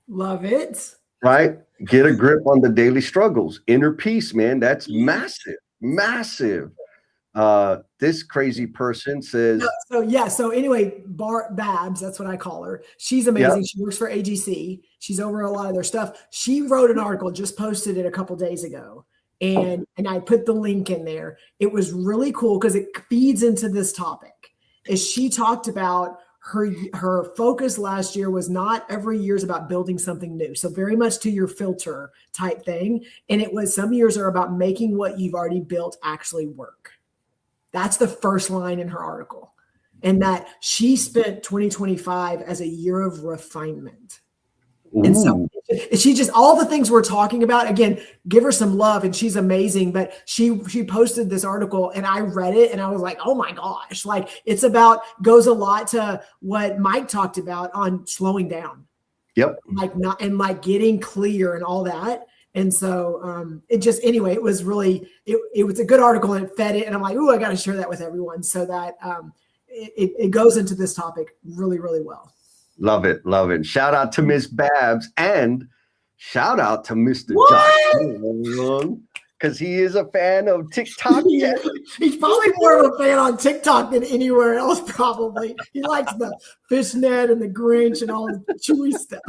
Speaker 2: Love it.
Speaker 1: Right? Get a grip on the daily struggles. Inner peace, man. That's massive. This crazy person says.
Speaker 2: So anyway, Babs, that's what I call her. She's amazing. Yep. She works for AGC. She's over a lot of their stuff. She wrote an article, just posted it a couple days ago. And I put the link in there. It was really cool because it feeds into this topic. As she talked about her focus last year was not every year is about building something new. So very much to your filter type thing. And it was some years are about making what you've already built actually work. That's the first line in her article. And that she spent 2025 as a year of refinement. Ooh. And so she just, all the things we're talking about, again, give her some love and she's amazing. But she posted this article and I read it and I was like, oh my gosh, like goes a lot to what Mike talked about on slowing down.
Speaker 1: Yep.
Speaker 2: Like getting clear and all that. And so it was really, it was a good article and it fed it. And I'm like, ooh, I got to share that with everyone so that it goes into this topic really, really well.
Speaker 1: Love it. Shout out to Miss Babs and shout out to Mr. Josh, because he is a fan of TikTok.
Speaker 2: He's probably more of a fan on TikTok than anywhere else, probably. He likes the fishnet and the Grinch and all the Chewy stuff.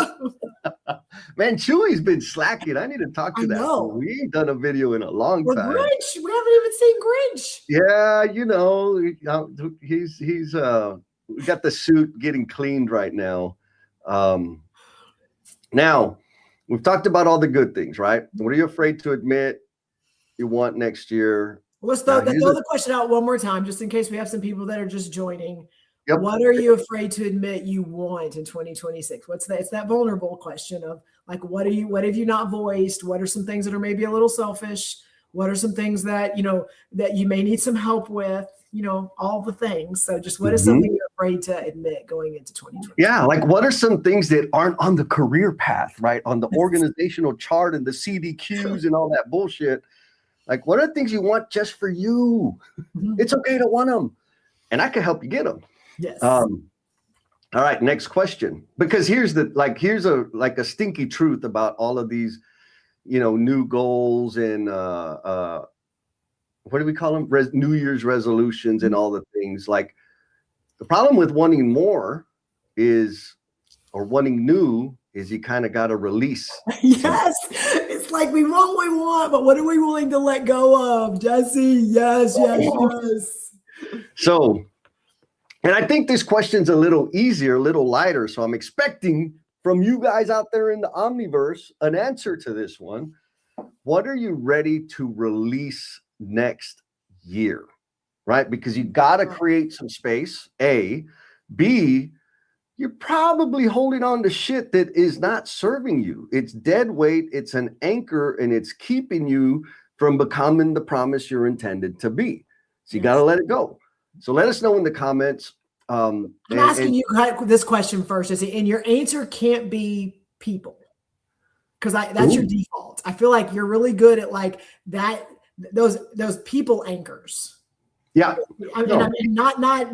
Speaker 1: Man, Chewy's been slacking. I need to talk to that. We ain't done a video in a long time.
Speaker 2: Grinch. We haven't even seen Grinch.
Speaker 1: Yeah, he's we got the suit getting cleaned right now. Now, we've talked about all the good things, right? What are you afraid to admit you want next year?
Speaker 2: Let's throw the question out one more time, just in case we have some people that are just joining.
Speaker 1: Yep.
Speaker 2: What are you afraid to admit you want in 2026? What's that? It's that vulnerable question of like, what have you not voiced? What are some things that are maybe a little selfish? What are some things that, that you may need some help with, all the things. So just what is something you're afraid to admit going into 2020?
Speaker 1: Yeah. Like what are some things that aren't on the career path, right? On the organizational chart and the CDQs and all that bullshit. Like what are things you want just for you? It's okay to want them. And I can help you get them.
Speaker 2: Yes.
Speaker 1: All right. Next question. Because here's a stinky truth about all of these, new goals and what do we call them? New Year's resolutions and all the things. Like the problem with wanting more or wanting new is you kind of got to release.
Speaker 2: Yes. It's like we want what we want, but what are we willing to let go of? Jesse, yes.
Speaker 1: So, and I think this question's a little easier, a little lighter. So I'm expecting from you guys out there in the Omniverse an answer to this one. What are you ready to release next year? Right? Because you got to create some space, A. B, you're probably holding on to shit that is not serving you. It's dead weight, it's an anchor, and it's keeping you from becoming the promise you're intended to be. So you got to let it go. So let us know in the comments.
Speaker 2: I'm asking you this question first, Jesse, and your answer can't be people. Because that's your default. I feel like you're really good at like that, those people anchors.
Speaker 1: Yeah.
Speaker 2: I mean,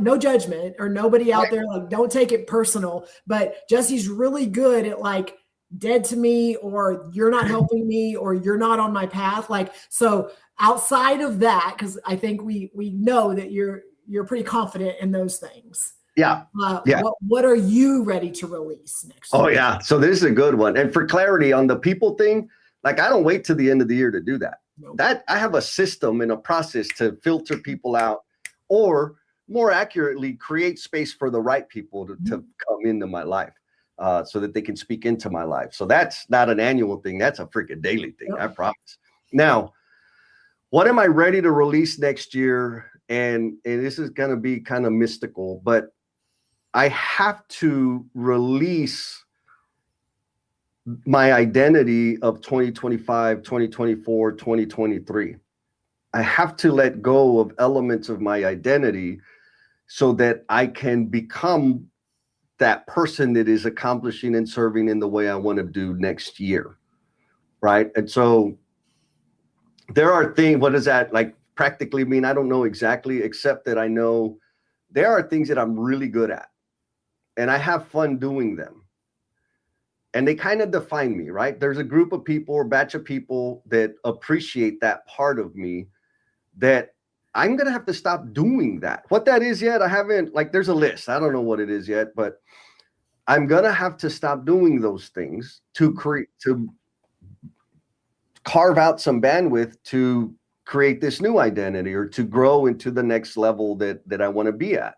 Speaker 2: no judgment or nobody out there, like don't take it personal, but Jesse's really good at like dead to me, or you're not helping me, or you're not on my path. Like, so outside of that, because I think we know that you're pretty confident in those things.
Speaker 1: Yeah.
Speaker 2: What are you ready to release next year?
Speaker 1: Oh, yeah. So this is a good one. And for clarity on the people thing, like I don't wait till the end of the year to do that. Nope. That I have a system and a process to filter people out, or more accurately, create space for the right people to come into my life so that they can speak into my life. So that's not an annual thing. That's a freaking daily thing. Yep. I promise. Now, what am I ready to release next year? And this is going to be kind of mystical, but I have to release my identity of 2025, 2024, 2023. I have to let go of elements of my identity so that I can become that person that is accomplishing and serving in the way I want to do next year. Right. And so there are things, what does that like practically mean? I don't know exactly, except that I know there are things that I'm really good at and I have fun doing them. And they kind of define me, right? There's a group of people or batch of people that appreciate that part of me that I'm going to have to stop doing that. What that is yet, I haven't, like, there's a list. I don't know what it is yet, but I'm going to have to stop doing those things to carve out some bandwidth to create this new identity or to grow into the next level that I want to be at.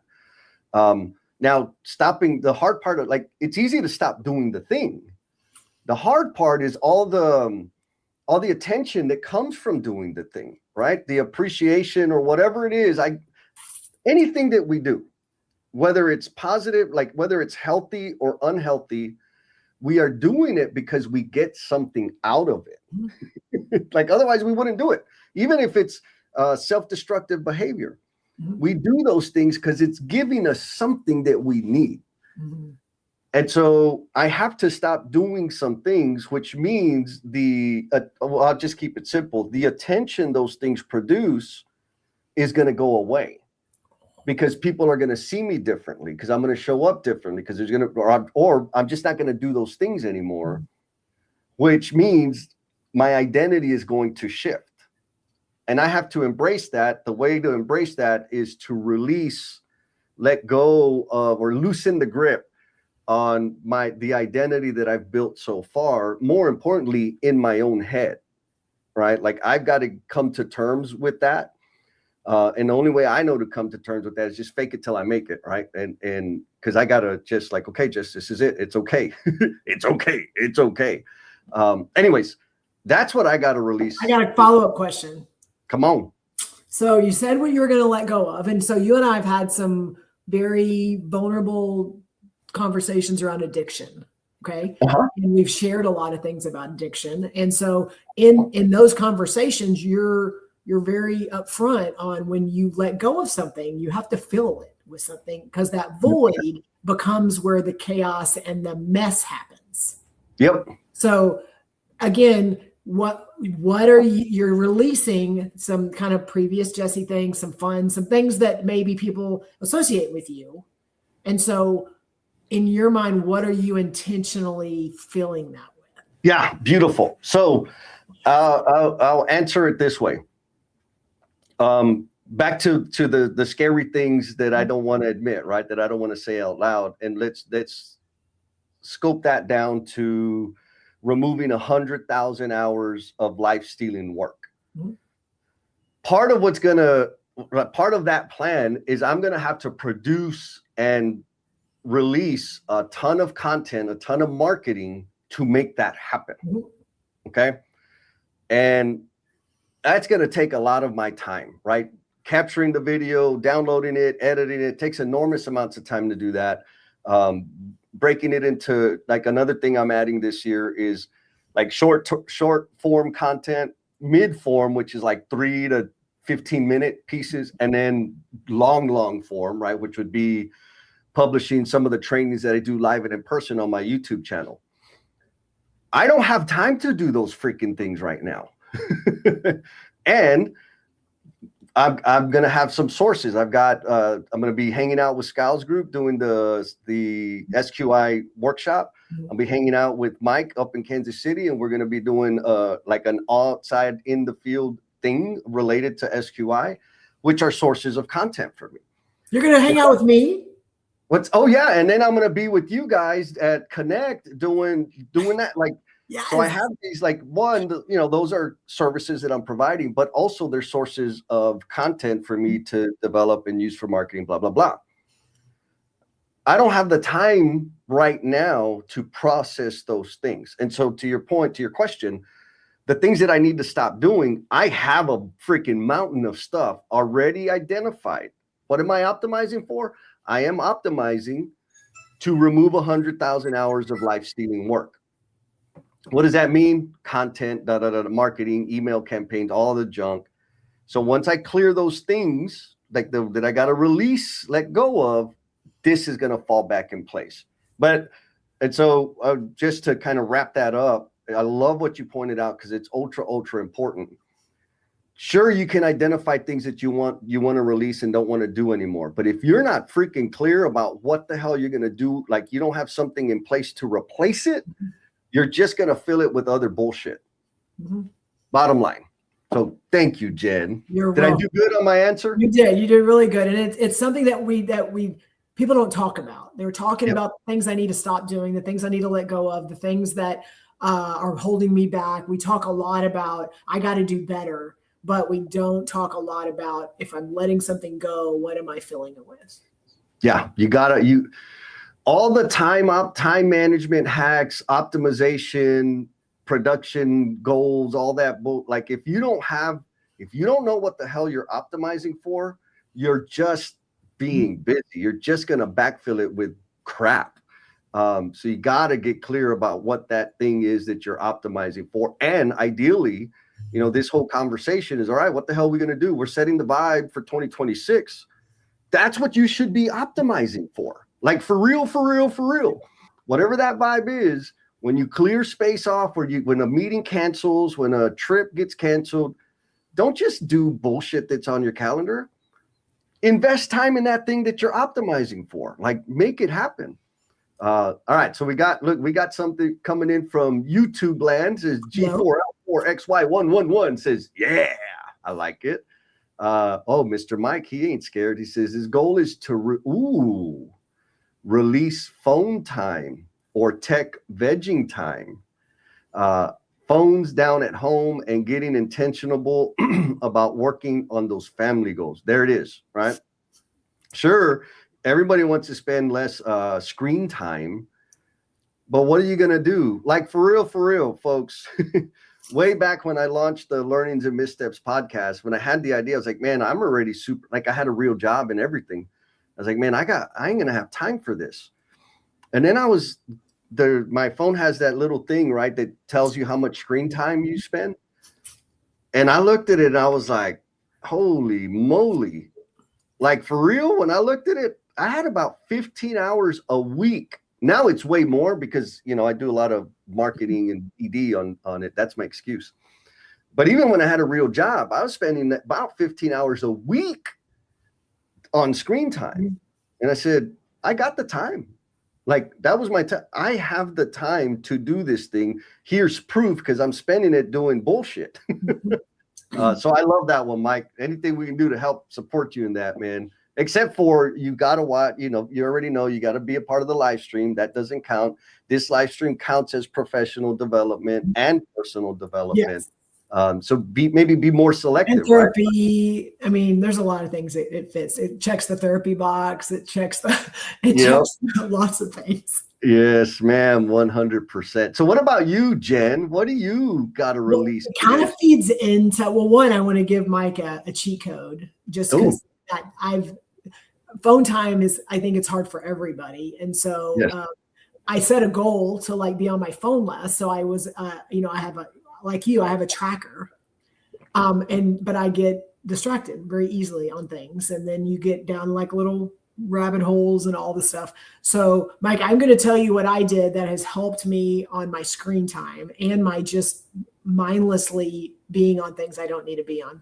Speaker 1: Now, stopping the hard part of like, it's easy to stop doing the thing. The hard part is all the attention that comes from doing the thing, right? The appreciation or whatever it is, anything that we do, whether it's positive, like whether it's healthy or unhealthy, we are doing it because we get something out of it. Like otherwise we wouldn't do it. Even if it's self-destructive behavior. We do those things because it's giving us something that we need. And so I have to stop doing some things, which means I'll just keep it simple. The attention those things produce is going to go away because people are going to see me differently, because I'm going to show up differently, because there's going to, or I'm just not going to do those things anymore, which means my identity is going to shift. And I have to embrace that. The way to embrace that is to release, let go of, or loosen the grip on the identity that I've built so far, more importantly, in my own head, right? Like I've got to come to terms with that. And the only way I know to come to terms with that is just fake it till I make it, right? And because I got to just like, okay, just this is it. It's okay. It's okay. It's okay. Anyways, that's what I got to release.
Speaker 2: I got a follow-up question.
Speaker 1: Come on.
Speaker 2: So you said what you were going to let go of. And so you and I have had some very vulnerable conversations around addiction. Okay.
Speaker 1: Uh-huh.
Speaker 2: And we've shared a lot of things about addiction. And so in those conversations, you're very upfront on when you let go of something, you have to fill it with something, because that void becomes where the chaos and the mess happens.
Speaker 1: Yep.
Speaker 2: So again, what are you're releasing some kind of previous Jesse things, some fun, some things that maybe people associate with you. And so in your mind, what are you intentionally filling that with?
Speaker 1: Yeah, beautiful. So I'll answer it this way. Back to the scary things that I don't want to admit, right? That I don't want to say out loud. And let's scope that down to removing 100,000 hours of life-stealing work. Mm-hmm. Part of that plan is I'm going to have to produce and release a ton of content, a ton of marketing to make that happen. Mm-hmm. Okay. And that's going to take a lot of my time, right? Capturing the video, downloading it, editing it, takes enormous amounts of time to do that. Breaking it into, like, another thing I'm adding this year is like short form content, mid form, which is like 3 to 15-minute pieces, and then long form, right? Which would be publishing some of the trainings that I do live and in person on my YouTube channel. I don't have time to do those freaking things right now. And I'm going to have some sources. I'm going to be hanging out with Scouts Group doing the SQI workshop. I'll be hanging out with Mike up in Kansas City, and we're going to be doing like an outside in the field thing related to SQI, which are sources of content for me.
Speaker 2: You're going to hang out with me?
Speaker 1: Oh yeah, and then I'm going to be with you guys at Connect doing that, like. Yes. So I have these, like, those are services that I'm providing, but also they're sources of content for me to develop and use for marketing, blah, blah, blah. I don't have the time right now to process those things. And so to your point, to your question, the things that I need to stop doing, I have a freaking mountain of stuff already identified. What am I optimizing for? I am optimizing to remove 100,000 hours of life-stealing work. What does that mean? Content, marketing, email campaigns, all the junk. So once I clear those things, like that I got to release, let go of, this is going to fall back in place. And so just to kind of wrap that up, I love what you pointed out, because it's ultra important. Sure, you can identify things that you want to release and don't want to do anymore. But if you're not freaking clear about what the hell you're going to do, like you don't have something in place to replace it, you're just going to fill it with other bullshit. Mm-hmm. Bottom line. So thank you, Jen. Did I do good on my answer?
Speaker 2: You did. You did really good. And it's something that we people don't talk about. They're talking about the things I need to stop doing, the things I need to let go of, the things that are holding me back. We talk a lot about, I got to do better, but we don't talk a lot about, if I'm letting something go, what am I filling it with?
Speaker 1: Yeah, all the time management hacks, optimization, production goals, all that. Like if you don't know what the hell you're optimizing for, you're just being busy. You're just going to backfill it with crap. So you got to get clear about what that thing is that you're optimizing for. And ideally, this whole conversation is, all right, what the hell are we going to do? We're setting the vibe for 2026. That's what you should be optimizing for. Like for real. Whatever that vibe is, when you clear space off, when a meeting cancels, when a trip gets canceled, don't just do bullshit that's on your calendar. Invest time in that thing that you're optimizing for. Like, make it happen. All right. So we got something coming in from YouTube land. It says G4L4XY111 says, yeah, I like it. Mr. Mike, he ain't scared. He says his goal is to release phone time or tech vegging time, phones down at home, and getting intentional about working on those family goals. There it is, right? Sure, everybody wants to spend less screen time, but what are you going to do? Like for real, folks. Way back when I launched the Learnings and Missteps podcast, when I had the idea, I was like, man, I'm already super, like I had a real job and everything. I was like, man, I ain't gonna have time for this. And then my phone has that little thing, right, that tells you how much screen time you spend. And I looked at it and I was like, holy moly. Like, for real, when I looked at it, I had about 15 hours a week. Now it's way more because, I do a lot of marketing and ED on it. That's my excuse. But even when I had a real job, I was spending about 15 hours a week on screen time. And I said, I got the time. Like, that was my time. I have the time to do this thing. Here's proof, because I'm spending it doing bullshit. So I love that one, Mike. Anything we can do to help support you in that, man. Except for you got to watch, you already know you got to be a part of the live stream. That doesn't count. This live stream counts as professional development and personal development.
Speaker 2: Yes.
Speaker 1: So maybe be more selective.
Speaker 2: And therapy. Right? I mean, there's a lot of things it fits. It checks the therapy box. It checks checks lots of things.
Speaker 1: Yes, ma'am, 100%. So what about you, Jen? What do you got to release?
Speaker 2: It kind of feeds into, one, I want to give Mike a cheat code just because phone time is, I think it's hard for everybody. And so I set a goal to be on my phone less. So I was, I have I have a tracker but I get distracted very easily on things. And then you get down little rabbit holes and all the stuff. So Mike, I'm going to tell you what I did that has helped me on my screen time and my just mindlessly being on things I don't need to be on.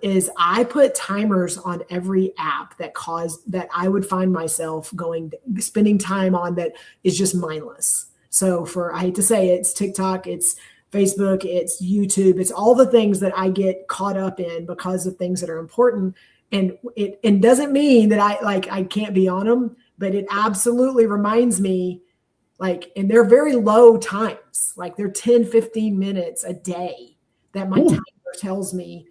Speaker 2: Is I put timers on every app that I would find myself spending time on that is just mindless. So I hate to say it, it's TikTok, it's Facebook, it's YouTube, it's all the things that I get caught up in because of things that are important. And it doesn't mean that I can't be on them, but it absolutely reminds me, and they're very low times, they're 10, 15 minutes a day that my timer tells me,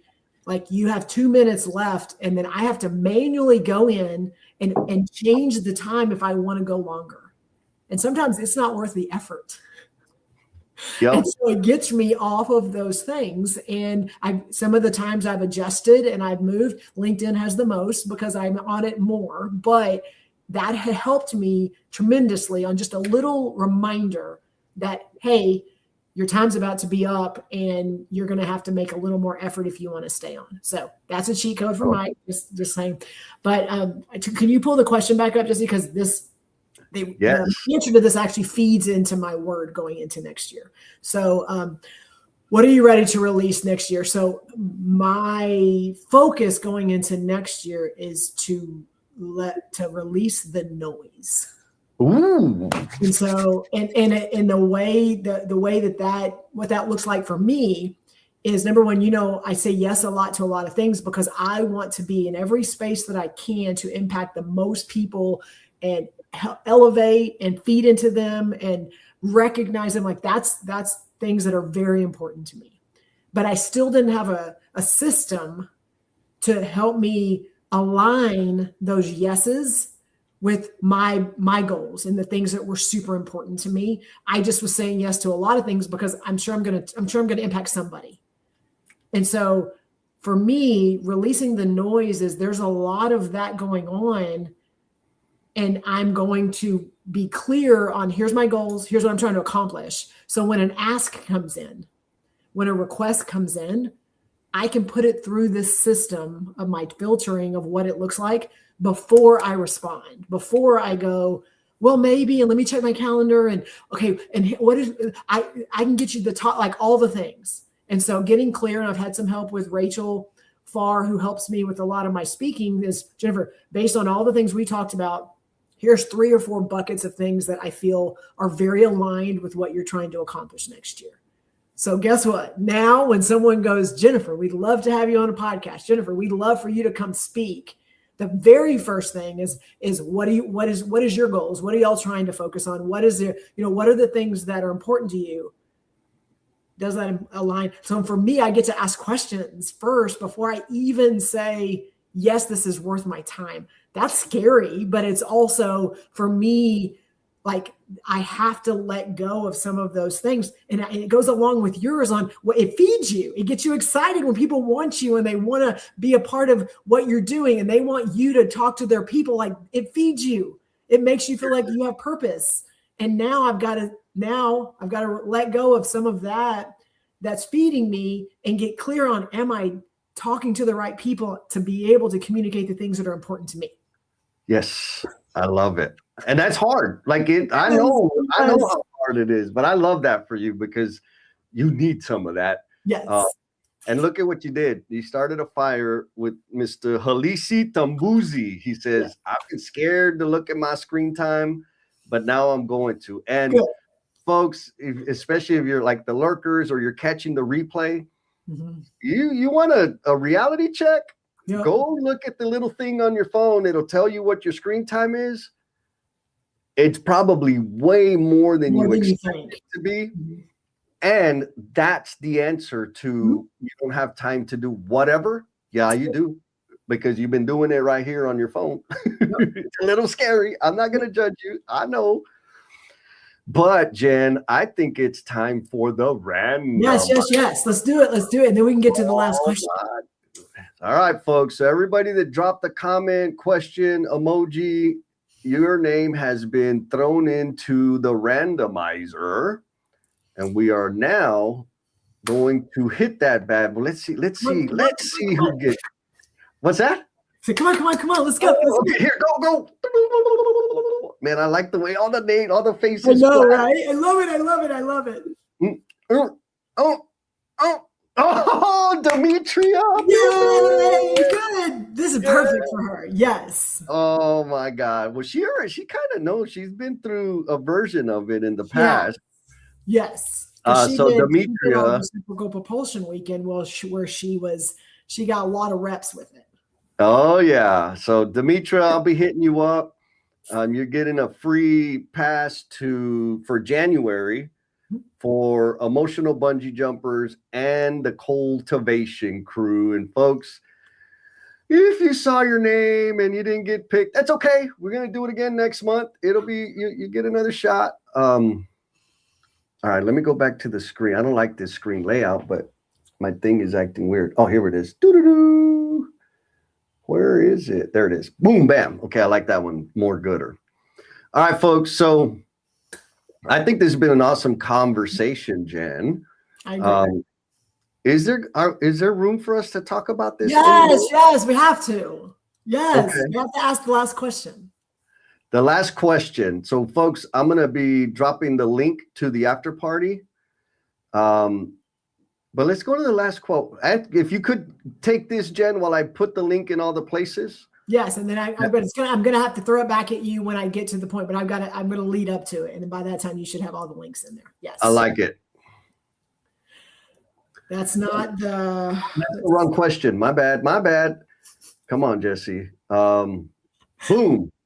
Speaker 2: you have 2 minutes left. And then I have to manually go in and change the time if I want to go longer. And sometimes it's not worth the effort. Yep. And so it gets me off of those things. And some of the times I've adjusted and I've moved. LinkedIn has the most because I'm on it more, but that had helped me tremendously on just a little reminder that, hey, your time's about to be up and you're going to have to make a little more effort if you want to stay on. So that's a cheat code for Mike, just saying. But can you pull the question back up, just because the answer to this actually feeds into my word going into next year. So what are you ready to release next year? So my focus going into next year is to release the noise.
Speaker 1: Ooh.
Speaker 2: And so in the way that what that looks like for me is, number one, I say yes a lot to a lot of things because I want to be in every space that I can to impact the most people and elevate and feed into them and recognize them. That's things that are very important to me. But I still didn't have a system to help me align those yeses with my goals and the things that were super important to me. I just was saying yes to a lot of things because I'm sure I'm going to impact somebody. And so for me, releasing the noise is there's a lot of that going on. And I'm going to be clear on here's my goals. Here's what I'm trying to accomplish. So when an ask comes in, when a request comes in, I can put it through this system of my filtering of what it looks like before I respond, before I go, well, maybe, and let me check my calendar and okay. And what is, I can get you the top, all the things. And so getting clear, and I've had some help with Rachel Farr, who helps me with a lot of my speaking, is Jennifer, based on all the things we talked about, here's 3 or 4 buckets of things that I feel are very aligned with what you're trying to accomplish next year. So guess what? Now, when someone goes, Jennifer, we'd love to have you on a podcast. Jennifer, we'd love for you to come speak. The very first thing is what is your goals? What are y'all trying to focus on? What is what are the things that are important to you? Does that align? So for me, I get to ask questions first before I even say, yes, this is worth my time. That's scary, but it's also, for me, like I have to let go of some of those things. And it goes along with yours on what it feeds you. It gets you excited when people want you and they want to be a part of what you're doing and they want you to talk to their people. Like it feeds you. It makes you feel like you have purpose. And now I've got to let go of some of that's feeding me and get clear on, am I talking to the right people to be able to communicate the things that are important to me?
Speaker 1: Yes, I love it. And that's hard. Like I know how hard it is, but I love that for you because you need some of that.
Speaker 2: Yes.
Speaker 1: And look at what you did. You started a fire with Mr. Halisi Tambuzi. He says, I've been scared to look at my screen time, but now I'm going to. And folks, especially if you're like the lurkers or you're catching the replay, you want a reality check? Yep. Go look at the little thing on your phone. It'll tell you what your screen time is. It's probably way more than you expect it to be. And that's the answer to you don't have time to do whatever. Yeah, you do, because you've been doing it right here on your phone. It's a little scary. I'm not going to judge you. I know. But Jen, I think it's time for the random.
Speaker 2: Yes. Let's do it. And then we can get to the last question.
Speaker 1: God. All right, folks. So everybody that dropped a comment, question, emoji, your name has been thrown into the randomizer. And we are now going to hit that bad boy. Let's see who gets. What's that?
Speaker 2: So come on. Let's go.
Speaker 1: Okay, here, go. Man, I like the way all the faces.
Speaker 2: I know, right? I love it.
Speaker 1: Oh, Demetria.
Speaker 2: Yay, good. This is perfect for her. Yes.
Speaker 1: Oh my God. Well, she kind of knows. She's been through a version of it in the past.
Speaker 2: Yes.
Speaker 1: So Demetria,
Speaker 2: reciprocal propulsion weekend, where she got a lot of reps with it.
Speaker 1: Oh yeah. So Demetria, I'll be hitting you up. You're getting a free pass for January for emotional bungee jumpers and the cultivation crew. And folks, if you saw your name and you didn't get picked, that's okay. We're gonna do it again next month. It'll be you get another shot. All right, let me go back to the screen. I don't like this screen layout, but my thing is acting weird. Oh, here it is. Doo-doo-doo. Where is it? There it is. Boom, bam. Okay, I like that one more gooder. All right, folks. So I think this has been an awesome conversation, Jen.
Speaker 2: I agree.
Speaker 1: Is there room for us to talk about this?
Speaker 2: Yes, we have to. Yes,
Speaker 1: okay.
Speaker 2: We have to ask the last question.
Speaker 1: The last question. So, folks, I'm going to be dropping the link to the after party. But let's go to the last quote. If you could take this, Jen, while I put the link in all the places.
Speaker 2: Yes, and then I'm going to have to throw it back at you when I get to the point. But I'm going to lead up to it, and then by that time, you should have all the links in there. Yes,
Speaker 1: I like it.
Speaker 2: That's not the
Speaker 1: wrong question. My bad. Come on, Jesse. Boom.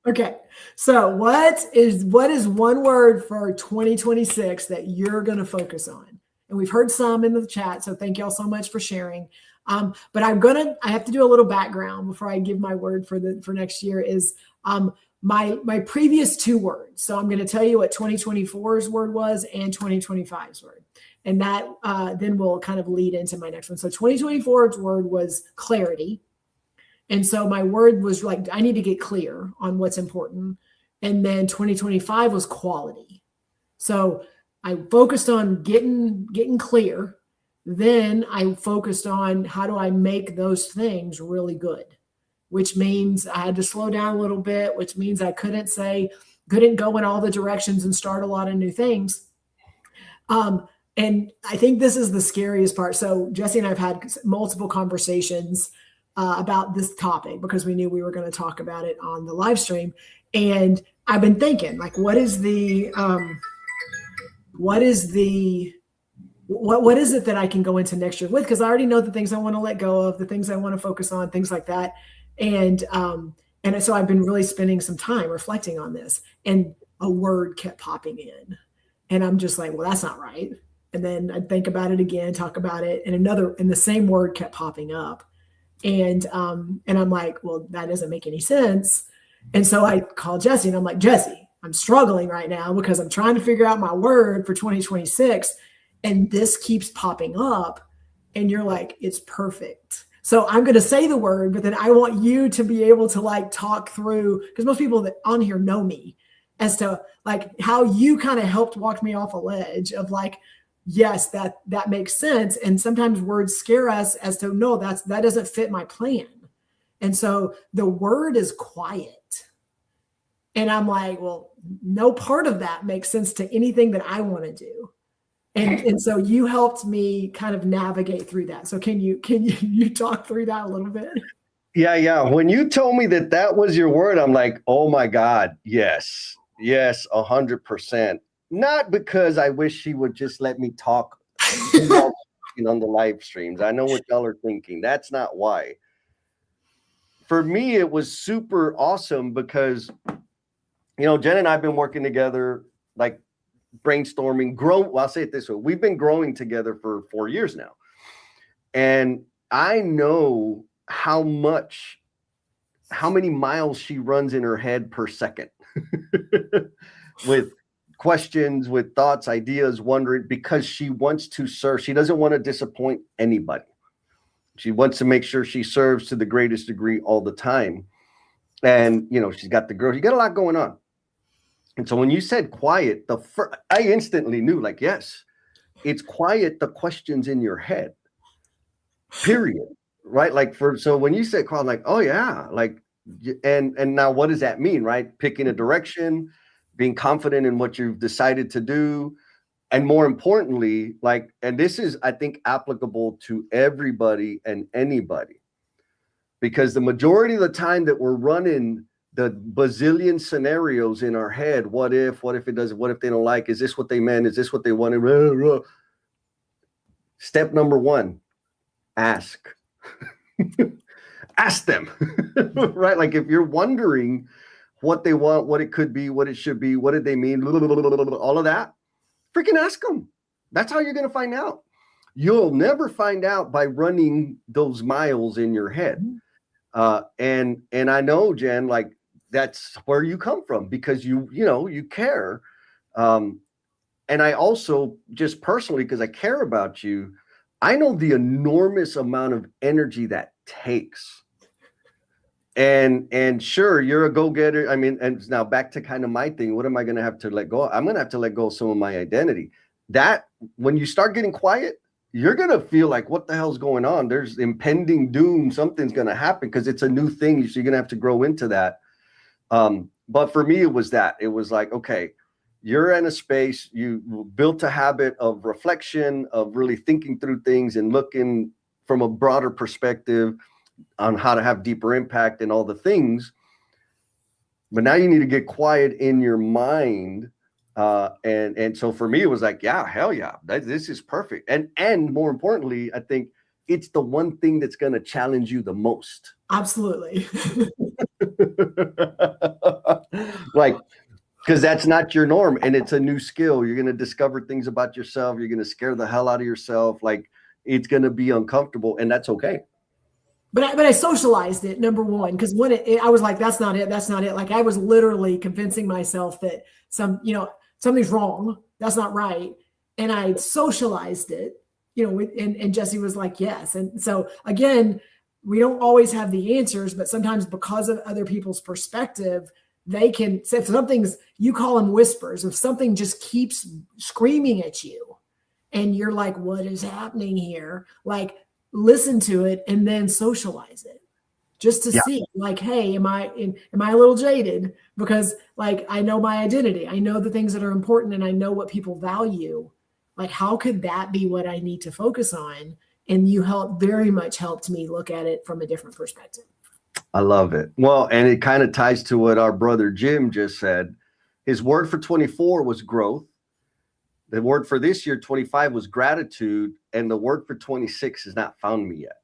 Speaker 2: Okay. So what is one word for 2026 that you're going to focus on? And we've heard some in the chat, so thank y'all so much for sharing. But I have to do a little background before I give my word for next year. Is my previous two words. So I'm going to tell you what 2024's word was and 2025's word, and that then will kind of lead into my next one. So 2024's word was clarity. And so my word was like, I need to get clear on what's important. And then 2025 was quality. So I focused on getting clear. Then I focused on how do I make those things really good, which means I had to slow down a little bit, which means I couldn't go in all the directions and start a lot of new things. And I think this is the scariest part. So Jesse and I have had multiple conversations about this topic because we knew we were going to talk about it on the live stream. And I've been thinking, like, what is it that I can go into next year with? Because I already know the things I want to let go of, the things I want to focus on, things like that. And so I've been really spending some time reflecting on this, and a word kept popping in, and I'm just like, well, that's not right. And then I'd think about it again, talk about it, and the same word kept popping up. And I'm like, well, that doesn't make any sense. And so I called Jesse and I'm like, Jesse, I'm struggling right now because I'm trying to figure out my word for 2026. And this keeps popping up. And you're like, it's perfect. So I'm going to say the word, but then I want you to be able to like talk through, because most people that on here know me, as to like how you kind of helped walk me off a ledge of like, yes, that makes sense. And sometimes words scare us as to no, that doesn't fit my plan. And so the word is quiet. And I'm like, well, no part of that makes sense to anything that I want to do. And so you helped me kind of navigate through that. So can you talk through that a little bit?
Speaker 1: Yeah. When you told me that was your word, I'm like, oh my God, yes, 100%. Not because I wish she would just let me talk on the live streams. I know what y'all are thinking. That's not why. For me, it was super awesome because, Jen and I have been working together, like brainstorming, well, I'll say it this way. We've been growing together for 4 years now. And I know how many miles she runs in her head per second with questions, with thoughts, ideas, wondering, because she wants to serve. She doesn't want to disappoint anybody. She wants to make sure she serves to the greatest degree all the time. And, she's got the girls. You got a lot going on. And so when you said quiet, I instantly knew, like, yes, it's quiet, the questions in your head, period. Right? Like, so when you said quiet, I'm like, oh yeah, like, and now what does that mean, right? Picking a direction, being confident in what you've decided to do. And more importantly, like, and this is, I think, applicable to everybody and anybody, because the majority of the time that we're running the bazillion scenarios in our head, what if it doesn't, what if they don't like, is this what they meant? Is this what they wanted? Step number 1, ask. Ask them, right? Like if you're wondering what they want, what it could be, what it should be, what did they mean, all of that, freaking ask them. That's how you're going to find out. You'll never find out by running those miles in your head. And I know, Jen, like that's where you come from, because you care. And I also, just personally, because I care about you, I know the enormous amount of energy that takes. And sure, you're a go-getter. I mean, and now back to kind of my thing. What am I going to have to let go of? I'm going to have to let go of some of my identity. That when you start getting quiet, you're going to feel like, what the hell's going on? There's impending doom. Something's going to happen because it's a new thing. So you're going to have to grow into that. But for me, it was that. It was like, okay, you're in a space, you built a habit of reflection, of really thinking through things and looking from a broader perspective on how to have deeper impact and all the things. But now you need to get quiet in your mind. And so for me, it was like, yeah, hell yeah, this is perfect. And more importantly, I think it's the one thing that's going to challenge you the most.
Speaker 2: Absolutely.
Speaker 1: Like, because that's not your norm, and it's a new skill. You're going to discover things about yourself. You're going to scare the hell out of yourself. Like, it's going to be uncomfortable, and that's okay.
Speaker 2: But I socialized it, number one, because when I was like, that's not it. Like I was literally convincing myself that something's wrong. That's not right. And I socialized it, and Jesse was like, yes. And so again, we don't always have the answers, but sometimes because of other people's perspective, they can say, if something's, you call them whispers, if something just keeps screaming at you and you're like, what is happening here? Like, listen to it and then socialize it just to see, like, hey, am I a little jaded? Because like, I know my identity, I know the things that are important, and I know what people value. Like, how could that be what I need to focus on? And you very much helped me look at it from a different perspective.
Speaker 1: I love it. Well, and it kind of ties to what our brother Jim just said. His word for 24 was growth. The word for this year, 25, was gratitude. And the word for 26 has not found me yet.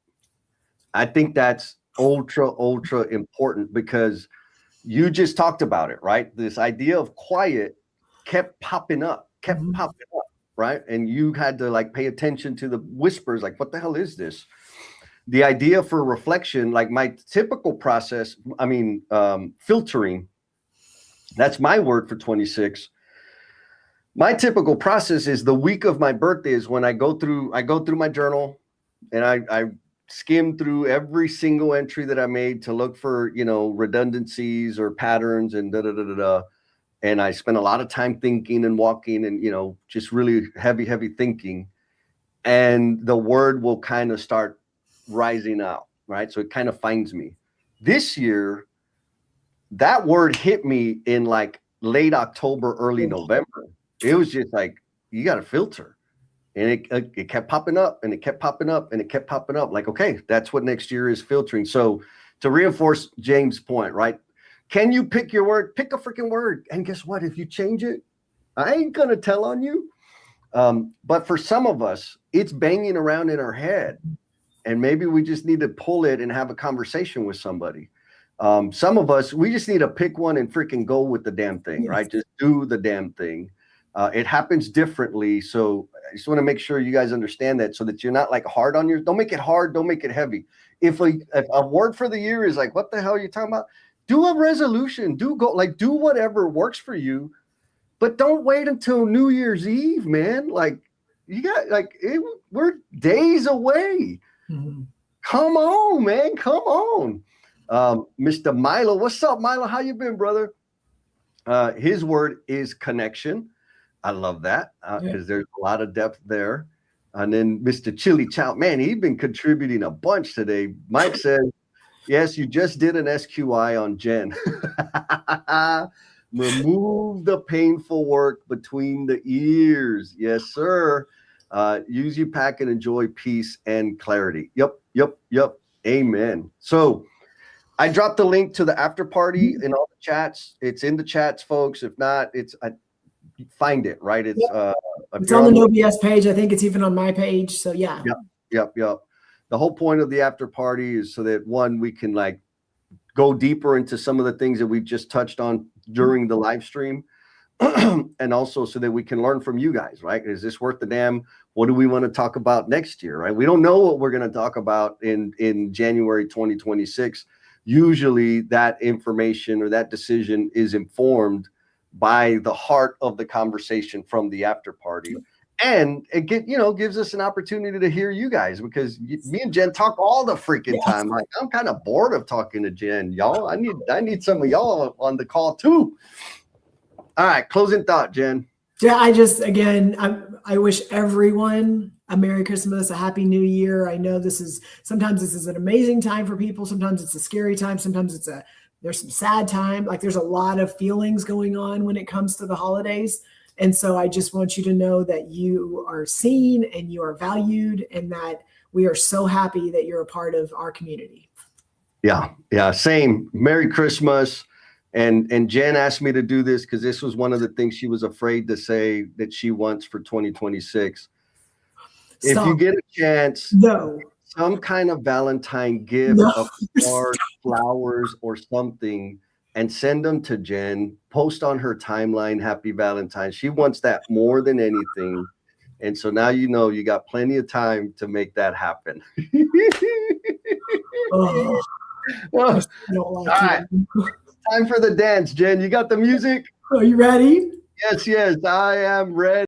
Speaker 1: I think that's ultra important, because you just talked about it, right? This idea of quiet kept popping up, right? And you had to like pay attention to the whispers, like, what the hell is this? The idea for reflection, like my typical process, filtering That's my word for 26. My typical process is the week of my birthday is when I go through my journal and I skim through every single entry that I made to look for, redundancies or patterns and da da da da da. And I spend a lot of time thinking and walking and, just really heavy thinking. And the word will kind of start rising out, right? So it kind of finds me. This year, that word hit me in like late October, early November. It was just like, you got to filter. And it kept popping up and it kept popping up and it kept popping up. Like, okay, that's what next year is filtering. So to reinforce James' point, right? Can you pick your word? Pick a freaking word. And guess what? If you change it, I ain't going to tell on you. But for some of us, it's banging around in our head. And maybe we just need to pull it and have a conversation with somebody. Some of us, we just need to pick one and freaking go with the damn thing, right? Just do the damn thing. It happens differently. So I just want to make sure you guys understand that so that you're not like hard on don't make it hard. Don't make it heavy. If a word for the year is like, what the hell are you talking about? Do a resolution, do whatever works for you, but don't wait until New Year's Eve, man. Like you got we're days away. Mm-hmm. Come on, man. Come on. Mr. Milo, what's up, Milo? How you been, brother? His word is connection. I love that because there's a lot of depth there. And then Mr. Chili Chow, man, he's been contributing a bunch today. Mike says, yes, you just did an SQI on Jen. Remove the painful work between the ears. Yes, sir. Use your pack and enjoy peace and clarity. Yep. Amen. So I dropped the link to the after party in all the chats. It's in the chats, folks. If not, find it, right? It's
Speaker 2: it's on the No BS page. I think it's even on my page. So yeah.
Speaker 1: Yep. The whole point of the after party is so that one, we can like go deeper into some of the things that we just touched on during the live stream. And also so that we can learn from you guys, right? Is this worth the damn? What do we want to talk about next year, right? We don't know what we're going to talk about in January 2026. Usually that information or that decision is informed by the heart of the conversation from the after party. And it gives us an opportunity to hear you guys because me and Jen talk all the freaking time. Like I'm kind of bored of talking to Jen, y'all. I need some of y'all on the call too. All right, closing thought, Jen.
Speaker 2: Yeah, I wish everyone a Merry Christmas, a Happy New Year. I know sometimes this is an amazing time for people. Sometimes it's a scary time. Sometimes there's some sad time. Like there's a lot of feelings going on when it comes to the holidays. And so I just want you to know that you are seen and you are valued and that we are so happy that you're a part of our community.
Speaker 1: Yeah. Same. Merry Christmas. And Jen asked me to do this because this was one of the things she was afraid to say that she wants for 2026. Stop. If you get a chance, some kind of Valentine gift, a card, flowers, or something, and send them to Jen. Post on her timeline, Happy Valentine. She wants that more than anything. And so now you got plenty of time to make that happen. All right. Time for the dance, Jen. You got the music?
Speaker 2: Are you ready?
Speaker 1: Yes, I am ready.